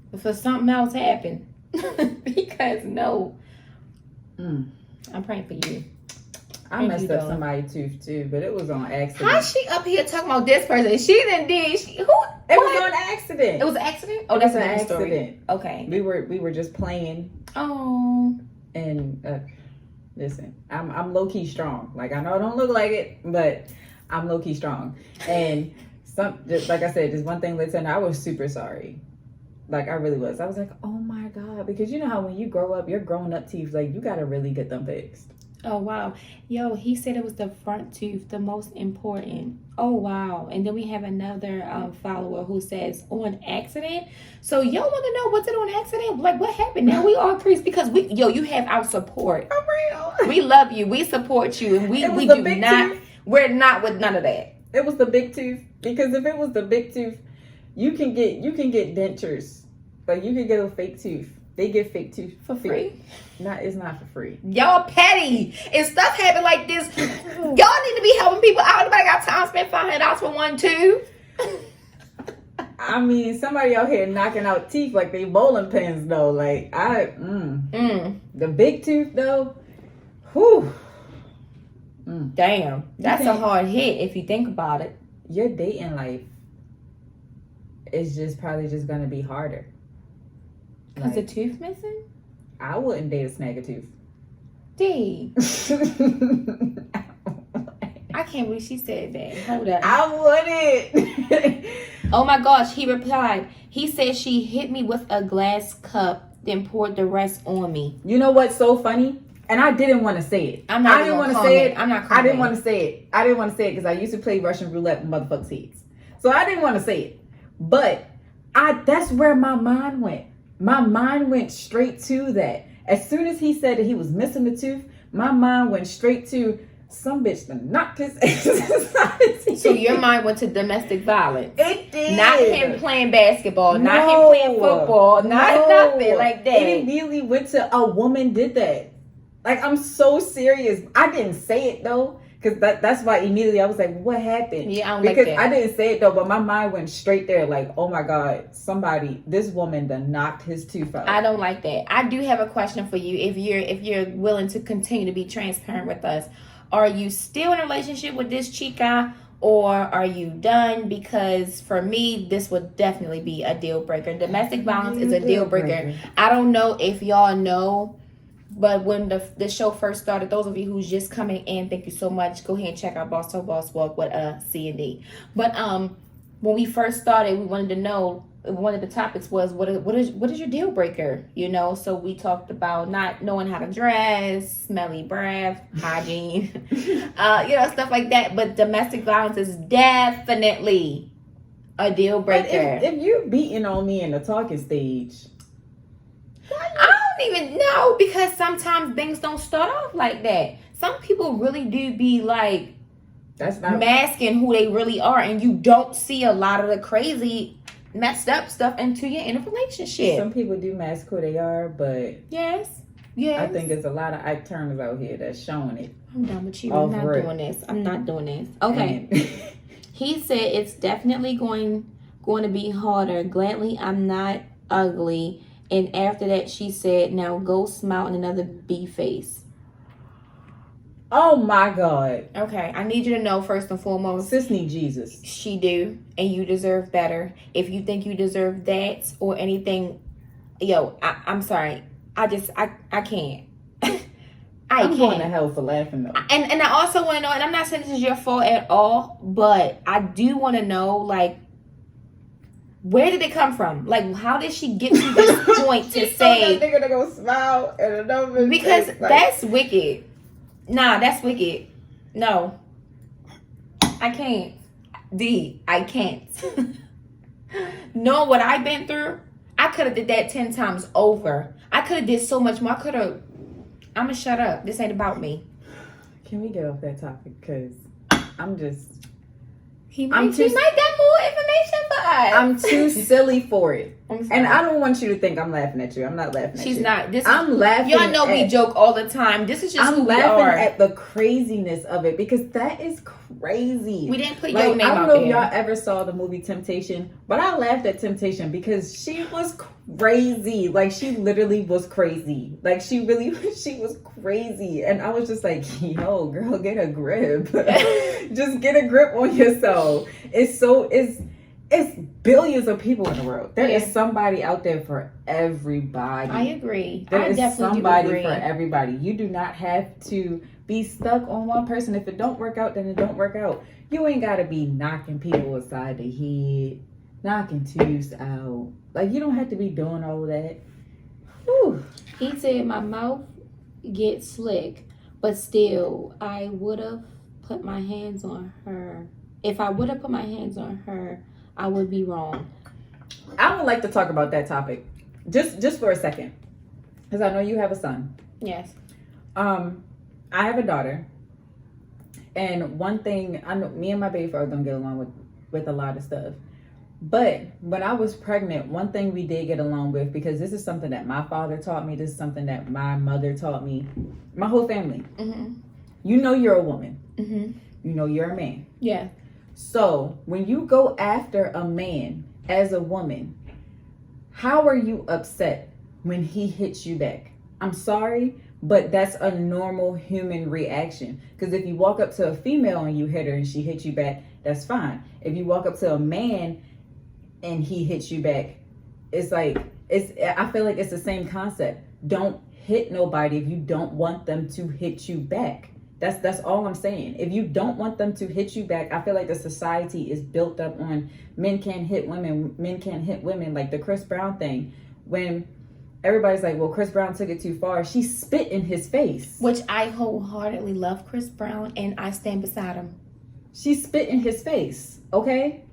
Before something else happened. Because no. I'm praying for you. I messed up somebody's tooth too, but it was on accident. How's she up here talking about this person? She didn't did. It was on accident. It was an accident? Oh, that's an accident. Okay. We were just playing. Oh. And listen, I'm low key strong. Like, I know I don't look like it, but I'm low key strong. And just like I said, just one thing led to another. I was super sorry. Like, I really was. I was like, oh my God, because you know how when you grow up, your grown up teeth, like, you gotta really get them fixed. Oh, wow. Yo, he said it was the front tooth, the most important. Oh, wow. And then we have another follower who says, on accident. So, y'all want to know, was it on accident? Like, what happened? Now we all crease because you have our support. For real. We love you. We support you. And we do not, we're not with none of that. It was the big tooth. Because if it was the big tooth, You can get dentures. Like you can get a fake tooth. They get fake tooth For free? It's not for free. Y'all petty. If stuff happen like this, y'all need to be helping people out. Nobody got time to spend $500 for one tooth. I mean, somebody out here knocking out teeth like they bowling pins though. Like the big tooth though. Whew. Damn. That's a hard hit if you think about it. Your dating life is just probably just gonna be harder. Because the tooth missing? I wouldn't date a snag a tooth. D. I can't believe she said that. Hold up. I wouldn't. Oh my gosh, he replied. He said she hit me with a glass cup, then poured the rest on me. You know what's so funny? And I didn't want to say it. I didn't want to say it. I'm not I didn't want to say it. I didn't want to say it because I used to play Russian roulette with motherfuckers' heads. So I didn't want to say it. But that's where my mind went. My mind went straight to that. As soon as he said that he was missing the tooth, my mind went straight to some bitch that knocked his ass. So your mind went to domestic violence. It did. Not him playing basketball, not him playing football, not nothing like that. It immediately went to a woman did that. Like, I'm so serious. I didn't say it though. Because that's why immediately I was like, what happened? Yeah, I don't because like that. I didn't say it though, but my mind went straight there. Like, oh my God, this woman done knocked his tooth out. I don't like that. I do have a question for you. If you're willing to continue to be transparent with us, are you still in a relationship with this chica, or are you done? Because for me, this would definitely be a deal breaker. Domestic violence is a deal breaker. I don't know if y'all know, but when the show first started, those of you who's just coming in, thank you so much. Go ahead and check out Boss to Boss Walk with C and D. But when we first started, we wanted to know. One of the topics was what is your deal breaker? You know, so we talked about not knowing how to dress, smelly breath, hygiene, stuff like that. But domestic violence is definitely a deal breaker. If you're beating on me in the talking stage, I don't even know, because sometimes things don't start off like that. Some people really do be like that's not masking who they really are, and you don't see a lot of the crazy messed up stuff until you're in a relationship. Some people do mask who they are, but yes. I think there's a lot of Ike Turners out here that's showing it. I'm done with you. I'm not doing this. Okay. He said it's definitely going to be harder. Gladly, I'm not ugly. And after that, she said, now go smile in another B face. Oh my God. Okay, I need you to know first and foremost, sis need Jesus. She do, and you deserve better. If you think you deserve that or anything, I'm sorry. I can't. I'm going to hell for laughing though. And I also want to know, and I'm not saying this is your fault at all, but I do want to know, like, where did it come from? Like, how did she get to this point to say they're gonna go smile and another? Because that's wicked. Nah, that's wicked. No. I can't. I can't. Knowing what I've been through, I could have did that 10 times over. I could have did so much more. I'm going to shut up. This ain't about me. Can we get off that topic? Because I'm just... He might got more information for us. I'm too silly for it. And I don't want you to think I'm laughing at you. I'm not laughing at you. She's not. I'm laughing. Y'all know we joke all the time. This is just who we are. I'm laughing at the craziness of it because that is crazy. We didn't put your name out there. I don't know if y'all ever saw the movie Temptation, but I laughed at Temptation because she was crazy. Like, she literally was crazy. Like, she was crazy. And I was just like, yo, girl, get a grip. Just get a grip on yourself. It's billions of people in the world. There is somebody out there for everybody. I agree. There is somebody for everybody. You do not have to be stuck on one person. If it don't work out, then it don't work out. You ain't got to be knocking people aside the head, knocking tooths out. Like, you don't have to be doing all of that. Whew. He said my mouth gets slick, but still, I would have put my hands on her. If I would have put my hands on her, I would be wrong. I would like to talk about that topic just for a second, because I know you have a son. Yes. I have a daughter, and one thing I know, me and my baby father don't get along with a lot of stuff, But when I was pregnant, one thing we did get along with, because this is something that my father taught me, this is something that my mother taught me, my whole family. Mm-hmm. You know you're a woman. Mm-hmm. You know you're a man. Yeah. So when you go after a man as a woman, how are you upset when he hits you back? I'm sorry, but that's a normal human reaction. Because if you walk up to a female and you hit her and she hits you back, that's fine. If you walk up to a man and he hits you back, it's like, I feel like it's the same concept. Don't hit nobody if you don't want them to hit you back. That's all I'm saying. If you don't want them to hit you back, I feel like the society is built up on men can't hit women, men can't hit women, like the Chris Brown thing. When everybody's like, well, Chris Brown took it too far, she spit in his face. Which I wholeheartedly love Chris Brown, and I stand beside him. She spit in his face, okay?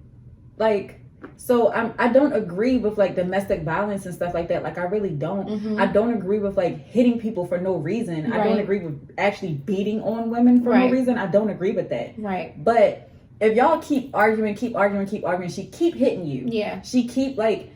Like, so I don't agree with like domestic violence and stuff like that. Like, I really don't. Mm-hmm. I don't agree with like hitting people for no reason. Right. I don't agree with actually beating on women for no reason. I don't agree with that. Right. But if y'all keep arguing, she keep hitting you. Yeah. She keep like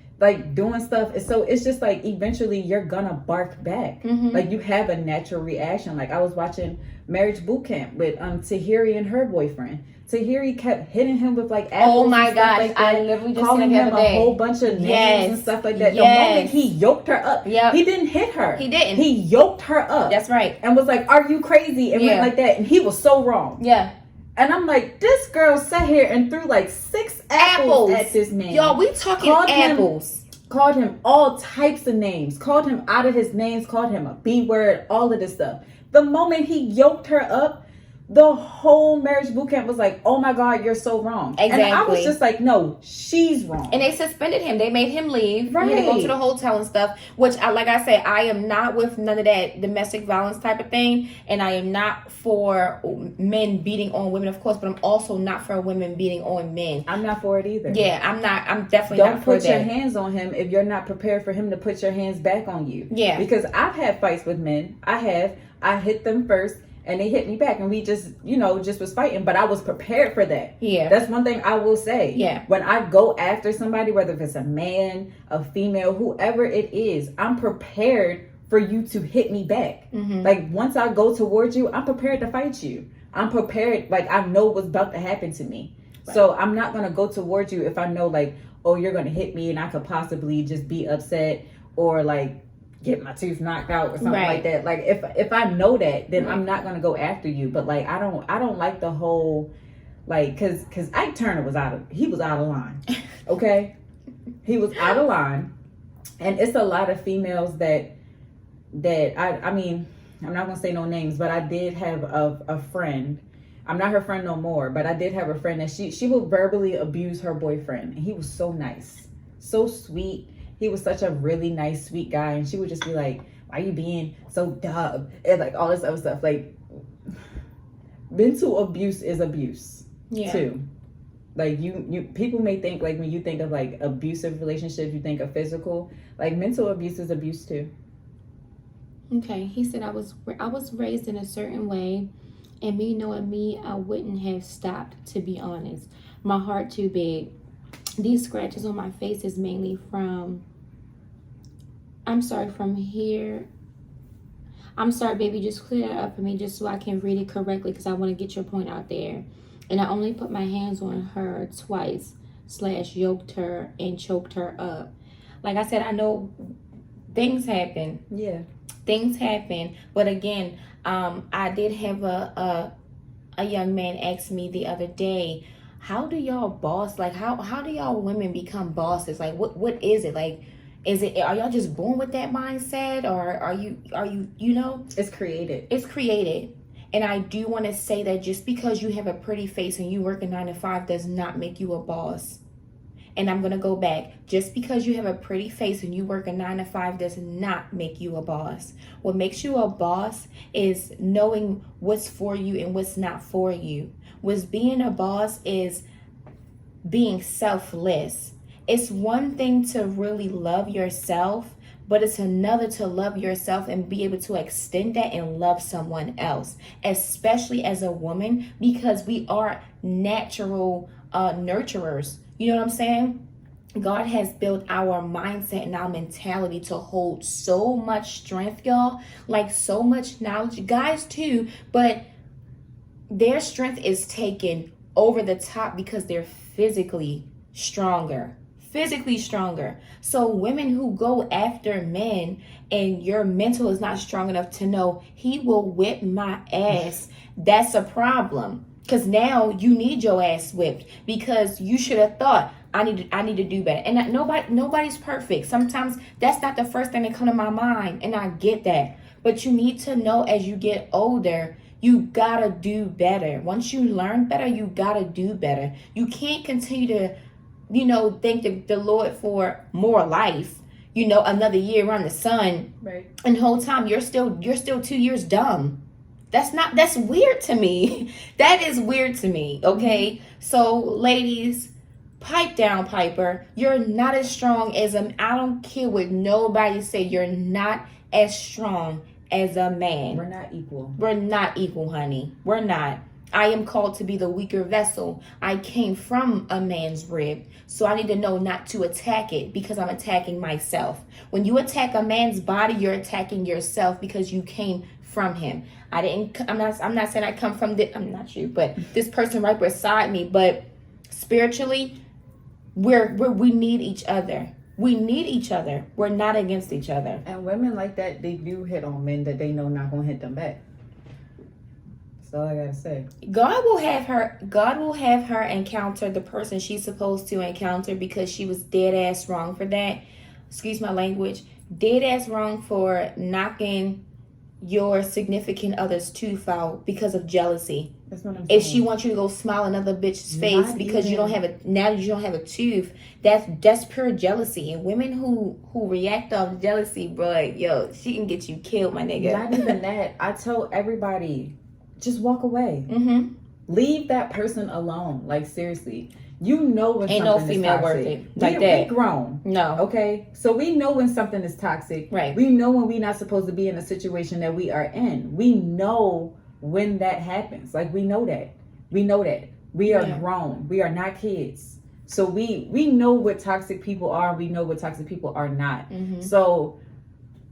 doing stuff. So it's just like eventually you're gonna bark back. Mm-hmm. Like, you have a natural reaction. Like, I was watching Marriage Boot Camp with Tahiri and her boyfriend. Tahiri kept hitting him with like apples. Oh my and stuff gosh, like that, I literally just calling seen it the him other a day. whole bunch of names and stuff like that. The Yes. moment he yoked her up, Yep. he didn't hit her. He didn't. He yoked her up. That's right. And was like, "Are you crazy?" And went like that. And he was so wrong. Yeah. And I'm like, this girl sat here and threw like 6 apples at this man. Y'all, we talking apples. Called him all types of names. Called him out of his names. Called him a B word. All of this stuff. The moment he yoked her up, the whole Marriage Boot Camp was like, oh my God, you're so wrong. Exactly. And I was just like, no, she's wrong. And they suspended him. They made him leave. Right. He had to go to the hotel and stuff. Which, like I said, I am not with none of that domestic violence type of thing. And I am not for men beating on women, of course. But I'm also not for women beating on men. I'm not for it either. Yeah, I'm not. I'm definitely Don't not for put your that. hands on him if you're not prepared for him to put your hands back on you. Yeah. Because I've had fights with men. I hit them first and they hit me back, and we just was fighting, but I was prepared for that. Yeah. That's one thing I will say. Yeah. When I go after somebody, whether if it's a man, a female, whoever it is, I'm prepared for you to hit me back. Mm-hmm. Like, once I go towards you, I'm prepared to fight you. I'm prepared, like, I know what's about to happen to me. Right. So I'm not going to go towards you if I know, like, oh, you're going to hit me and I could possibly just be upset or, like, get my tooth knocked out or something like that. Like, if I know that, then I'm not going to go after you. But, like, I don't like the whole, like, because Ike Turner was out of line. Okay? He was out of line. And it's a lot of females that I mean, I'm not going to say no names, but I did have a friend. I'm not her friend no more, but I did have a friend that she would verbally abuse her boyfriend. And he was so nice, so sweet. He was such a really nice, sweet guy. And she would just be like, why are you being so dumb? And like all this other stuff. Like, mental abuse is abuse too. Like, you people may think, like, when you think of like abusive relationships, you think of physical. Like, mental abuse is abuse too. Okay, he said I was raised in a certain way, and me knowing me, I wouldn't have stopped, to be honest. My heart too big. These scratches on my face is mainly from here. I'm sorry, baby, just clear that up for me just so I can read it correctly, because I want to get your point out there. And I only put my hands on her twice / yoked her and choked her up. Like I said, I know things happen. Yeah. Things happen. But again, I did have a young man ask me the other day, how do y'all boss? Like, how do y'all women become bosses? Like, what is it? Like, are y'all just born with that mindset, or are you It's created. It's created. And I do want to say that just because you have a pretty face and you work a 9 to 5 does not make you a boss. And I'm going to go back. Just because you have a pretty face and you work a 9 to 5 does not make you a boss. What makes you a boss is knowing what's for you and what's not for you. What's being a boss is being selfless. It's one thing to really love yourself, but it's another to love yourself and be able to extend that and love someone else, especially as a woman, because we are natural nurturers. You know what I'm saying? God has built our mindset and our mentality to hold so much strength, y'all. Like so much knowledge. Guys too, but their strength is taken over the top because they're physically stronger. Physically stronger. So women who go after men and your mental is not strong enough to know he will whip my ass, that's a problem. Because now you need your ass whipped because you should have thought I need to do better. And nobody's perfect. Sometimes that's not the first thing that come to my mind, and I get that. But you need to know as you get older, you gotta do better. Once you learn better, you gotta do better. You can't continue to, thank the Lord for more life. Another year around the sun, right? And the whole time you're still 2 years dumb. That's weird to me. That is weird to me. Okay, so ladies, pipe down, Piper. You're not as strong as I don't care what nobody say. You're not as strong as a man. We're not equal. We're not equal, honey. We're not. I am called to be the weaker vessel. I came from a man's rib. So I need to know not to attack it because I'm attacking myself. When you attack a man's body, you're attacking yourself because you came from him. I'm not saying I come from I'm not you, but this person right beside me, but spiritually, we need each other. We need each other. We're not against each other. And women like that, they do hit on men that they know not gonna hit them back. That's all I gotta say. God will have her encounter the person she's supposed to encounter because she was dead ass wrong for that. Excuse my language. Dead ass wrong for knocking your significant other's tooth out because of jealousy. That's what I'm saying. If she wants you to go smile another bitch's face because you don't have a tooth, that's pure jealousy. And women who react off jealousy, bro, she can get you killed, my nigga. Not even that. I tell everybody, just walk away. Mm-hmm. Leave that person alone. Like seriously, when ain't no female worth it like that. We grown. No. Okay, so we know when something is toxic. Right. We know when we're not supposed to be in a situation that we are in. We know when that happens. Like we know that. We are grown. We are not kids. So we know what toxic people are. We know what toxic people are not. Mm-hmm. So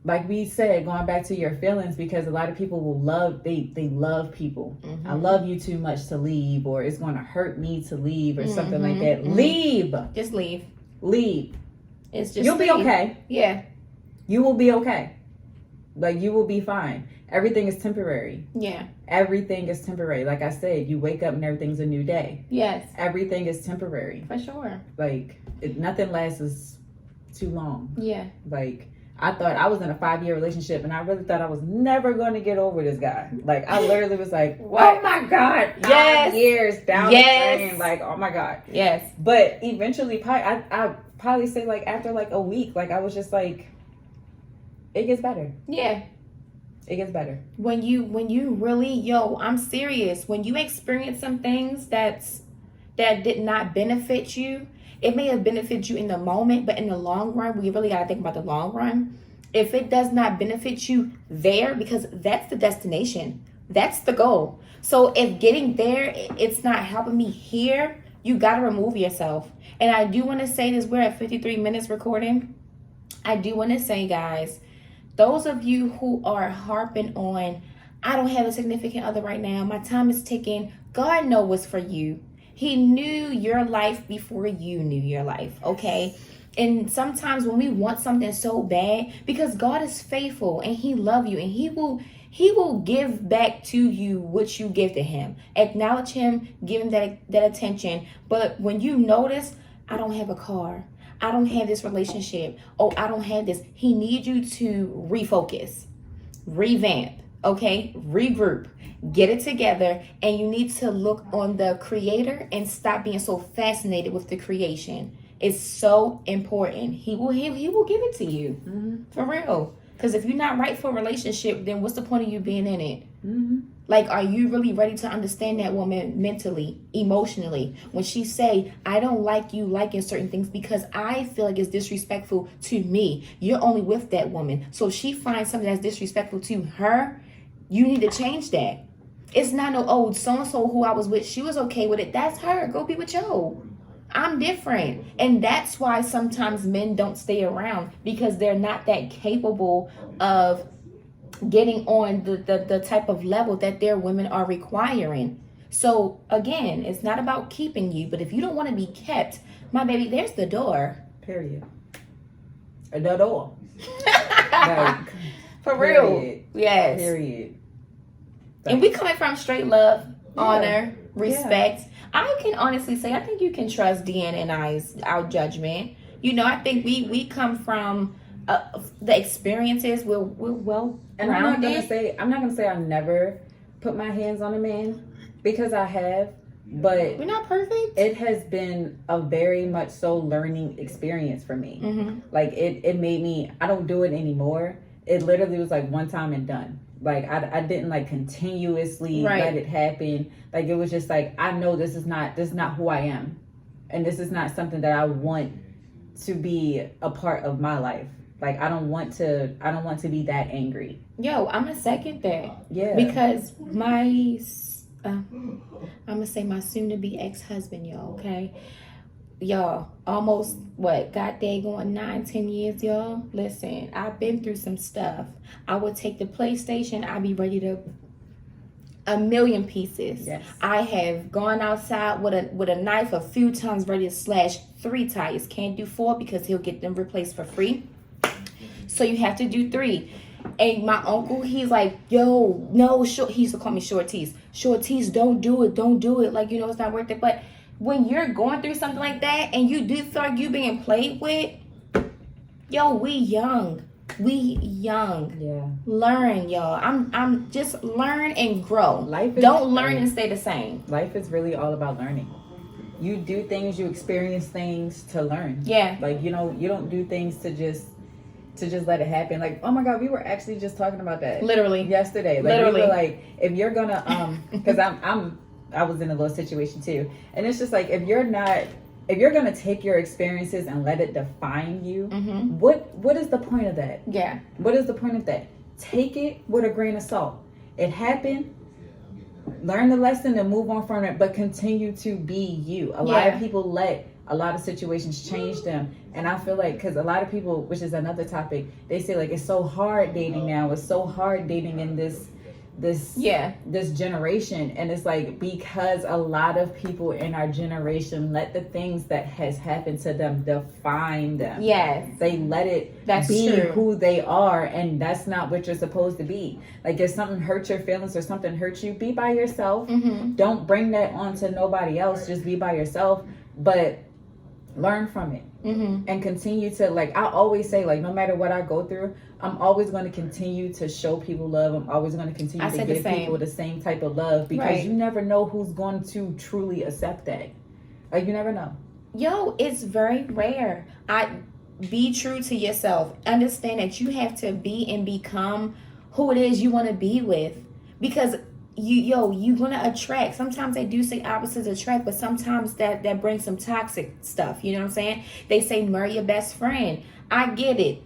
like we said, going back to your feelings, because a lot of people will they love people. Mm-hmm. I love you too much to leave, or it's going to hurt me to leave, or something like that. Mm-hmm. Leave. Just leave. It's just you'll be okay. Yeah. You will be okay. Like you will be fine. Everything is temporary. Yeah. Everything is temporary. Like I said, you wake up and everything's a new day. Yes. Everything is temporary. For sure. Like nothing lasts too long. Yeah. Like I thought I was in a 5-year relationship and I really thought I was never going to get over this guy. Like I literally was like, what? Oh my God. Yes. 5 years down the drain. Like, oh my God. Yes. But eventually, I probably say like after like a week, like I was just like, it gets better. Yeah. It gets better. When you really, I'm serious. When you experience some things that did not benefit you, it may have benefited you in the moment, but in the long run, we really got to think about the long run. If it does not benefit you there, because that's the destination, that's the goal. So if getting there, it's not helping me here, you got to remove yourself. And I do want to say this, we're at 53 minutes recording. I do want to say, guys, those of you who are harping on, I don't have a significant other right now, my time is ticking, God knows what's for you. He knew your life before you knew your life, okay? And sometimes when we want something so bad, because God is faithful and he loves you and he will give back to you what you give to him. Acknowledge him, give him that attention. But when you notice, I don't have a car, I don't have this relationship, I don't have this, he needs you to refocus, revamp, okay? Regroup. Get it together, and you need to look on the creator and stop being so fascinated with the creation. It's so important. He will give it to you. Mm-hmm. For real. Because if you're not right for a relationship, then what's the point of you being in it? Mm-hmm. Like, are you really ready to understand that woman mentally, emotionally? When she say, I don't like you liking certain things because I feel like it's disrespectful to me. You're only with that woman. So if she finds something that's disrespectful to her, you need to change that. It's not no, so-and-so who I was with, she was okay with it. That's her. Go be with Joe. I'm different. And that's why sometimes men don't stay around, because they're not that capable of getting on the type of level that their women are requiring. So again, it's not about keeping you, but if you don't want to be kept, my baby, there's the door. Period. The door. Like, For real. period. Yes. Period. And we coming from straight love, honor, respect. I can honestly say I think you can trust Deanna and our judgment. You know, I think we come from the experiences. We're well And I'm not gonna say I've never put my hands on a man, because I have, but we're not perfect. it has been a very much so learning experience for me. Mm-hmm. Like it made me, I don't do it anymore. It literally was like one time and done. Like I didn't like continuously let it happen. Like it was just like, I know this is not who I am. And this is not something that I want to be a part of my life. Like I don't want to be that angry. Yo, I'm gonna second that. Yeah. Because I'm gonna say my soon-to-be ex-husband, y'all, okay? Y'all, almost, God day going 9-10 years, y'all. Listen, I've been through some stuff. I would take the PlayStation, I'd be ready to a million pieces. Yes. I have gone outside with a knife a few times, ready to slash 3 tires. Can't do 4 because he'll get them replaced for free. So you have to do 3. And my uncle, he's like, yo, no, he used to call me Shorties. Shorties, don't do it. Like, you know, it's not worth it. But when you're going through something like that and you do feel like you're being played with, yo, we young. Yeah. Learn, y'all. I'm just learn and grow. Don't learn and stay the same. Life is really all about learning. You do things, you experience things to learn. Yeah. Like, you know, you don't do things to just let it happen. Like, oh my God, we were actually just talking about that Literally yesterday. Like, we were like, if you're gonna because I was in a little situation too, and it's just like, if you're gonna take your experiences and let it define you, mm-hmm. what is the point of that? Yeah. What is the point of that? Take it with a grain of salt. It happened. Learn the lesson and move on from it, but continue to be you. A lot of people let a lot of situations change them, and I feel like, because a lot of people, which is another topic, they say like, it's so hard dating now. It's so hard dating in this generation. And it's like, because a lot of people in our generation let the things that has happened to them define them. Yes. They let it be true. Who they are, and that's not what you're supposed to be. Like, if something hurts your feelings or something hurts you, be by yourself. Mm-hmm. Don't bring that on to nobody else. Just be by yourself, but learn from it. Mm-hmm. And continue to, like, I always say, like, no matter what I go through, I'm always going to continue to show people love. I'm always going to continue to give people the same type of love, because you never know who's going to truly accept that. Like, you never know. Yo, it's very rare. Be true to yourself. Understand that you have to be and become who it is you want to be with, because you're gonna attract. Sometimes they do say opposites attract, but sometimes that brings some toxic stuff. You know what I'm saying? They say marry your best friend. I get it.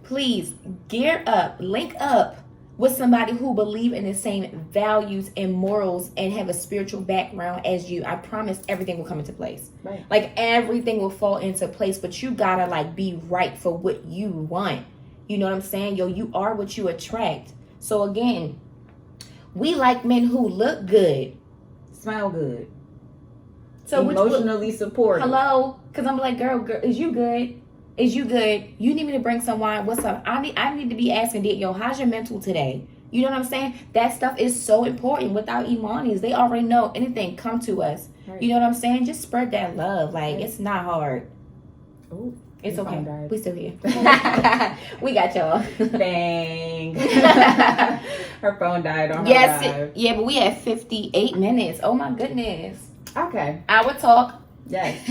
Please gear up, link up with somebody who believe in the same values and morals and have a spiritual background as you. I promise everything will come into place. Right. Like, everything will fall into place, but you gotta like be right for what you want. You know what I'm saying? Yo, you are what you attract. So again, we like men who look good, smell good, so emotionally supportive. Hello, because I'm like, girl, is you good? Is you good? You need me to bring some wine? What's up? I need to be asking, yo, how's your mental today? You know what I'm saying? That stuff is so important. Without Imanis, they already know anything. Come to us. Right. You know what I'm saying? Just spread that love. Like, it's not hard. Ooh. It's okay. We still here. We got y'all. Dang. Her phone died on her drive. Yeah, but we had 58 minutes. Oh my goodness. Okay. Our talk. Yes.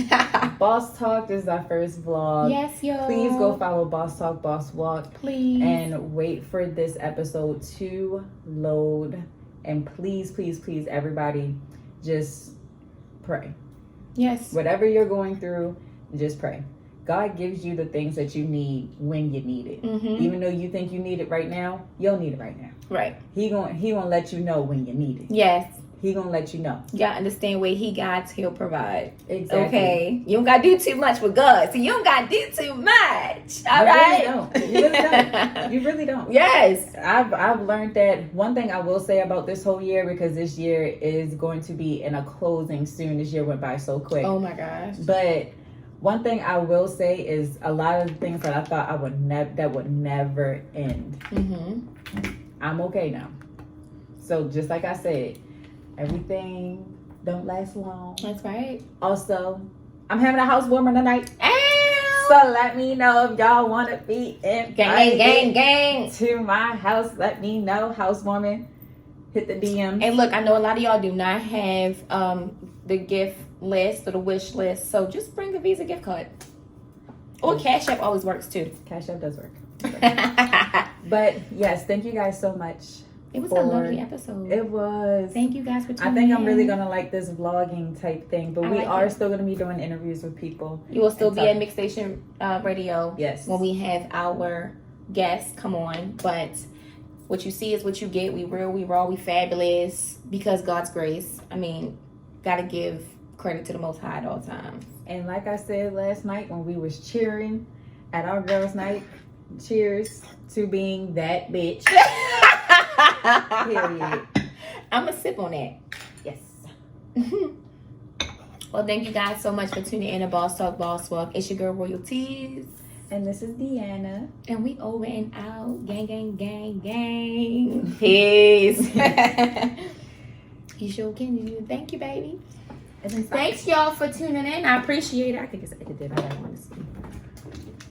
Boss Talk, this is our first vlog. Yes, yo. Please go follow Boss Talk, Boss Walk. Please. And wait for this episode to load. And please, please, please, everybody, just pray. Yes. Whatever you're going through, just pray. God gives you the things that you need when you need it. Mm-hmm. Even though you think you need it right now, you'll need it right now. Right. He gonna let you know when you need it. Yes. he gonna let you know. You gotta understand where he guides, he'll provide. Exactly. Okay? You don't gotta do too much with God. So you don't gotta do too much. All You right? really don't. You really don't. Yes. I've learned that. One thing I will say about this whole year, because this year is going to be in a closing soon. This year went by so quick. Oh my gosh. But one thing I will say is a lot of the things that I thought I would never end. Mm-hmm. I'm okay now. So just like I said, everything don't last long. That's right. Also, I'm having a housewarming tonight. Ow! So let me know if y'all want to be invited Gang. to my house. Let me know. Housewarming. Hit the DM. And look, I know a lot of y'all do not have the gift list or the wish list. So just bring a Visa gift card. Or Cash App always works too. Cash App does work. It But yes, thank you guys so much. was a lovely episode. It was. Thank you guys for tuning I think in. I'm really gonna like this vlogging type thing, but I we like are it. still gonna be doing interviews with people. You will still and be talk. at Mixstation Radio Yes. when we have our guests come on. But what you see is what you get. We real, we raw, we fabulous because God's grace. I mean, gotta give credit to the Most High at all times. And like I said last night when we was cheering at our girls' night, cheers to being that bitch. Period. I'm gonna sip on that. Yes. Well, thank you guys so much for tuning in to Boss Talk, Boss Walk. It's your girl Royalties. And this is Deanna. And we over and out. Gang, gang, gang, gang. Peace. You sure can. Thank you, baby. And then Thanks, y'all, for tuning in. I appreciate it. I think it's edited. I don't want to see.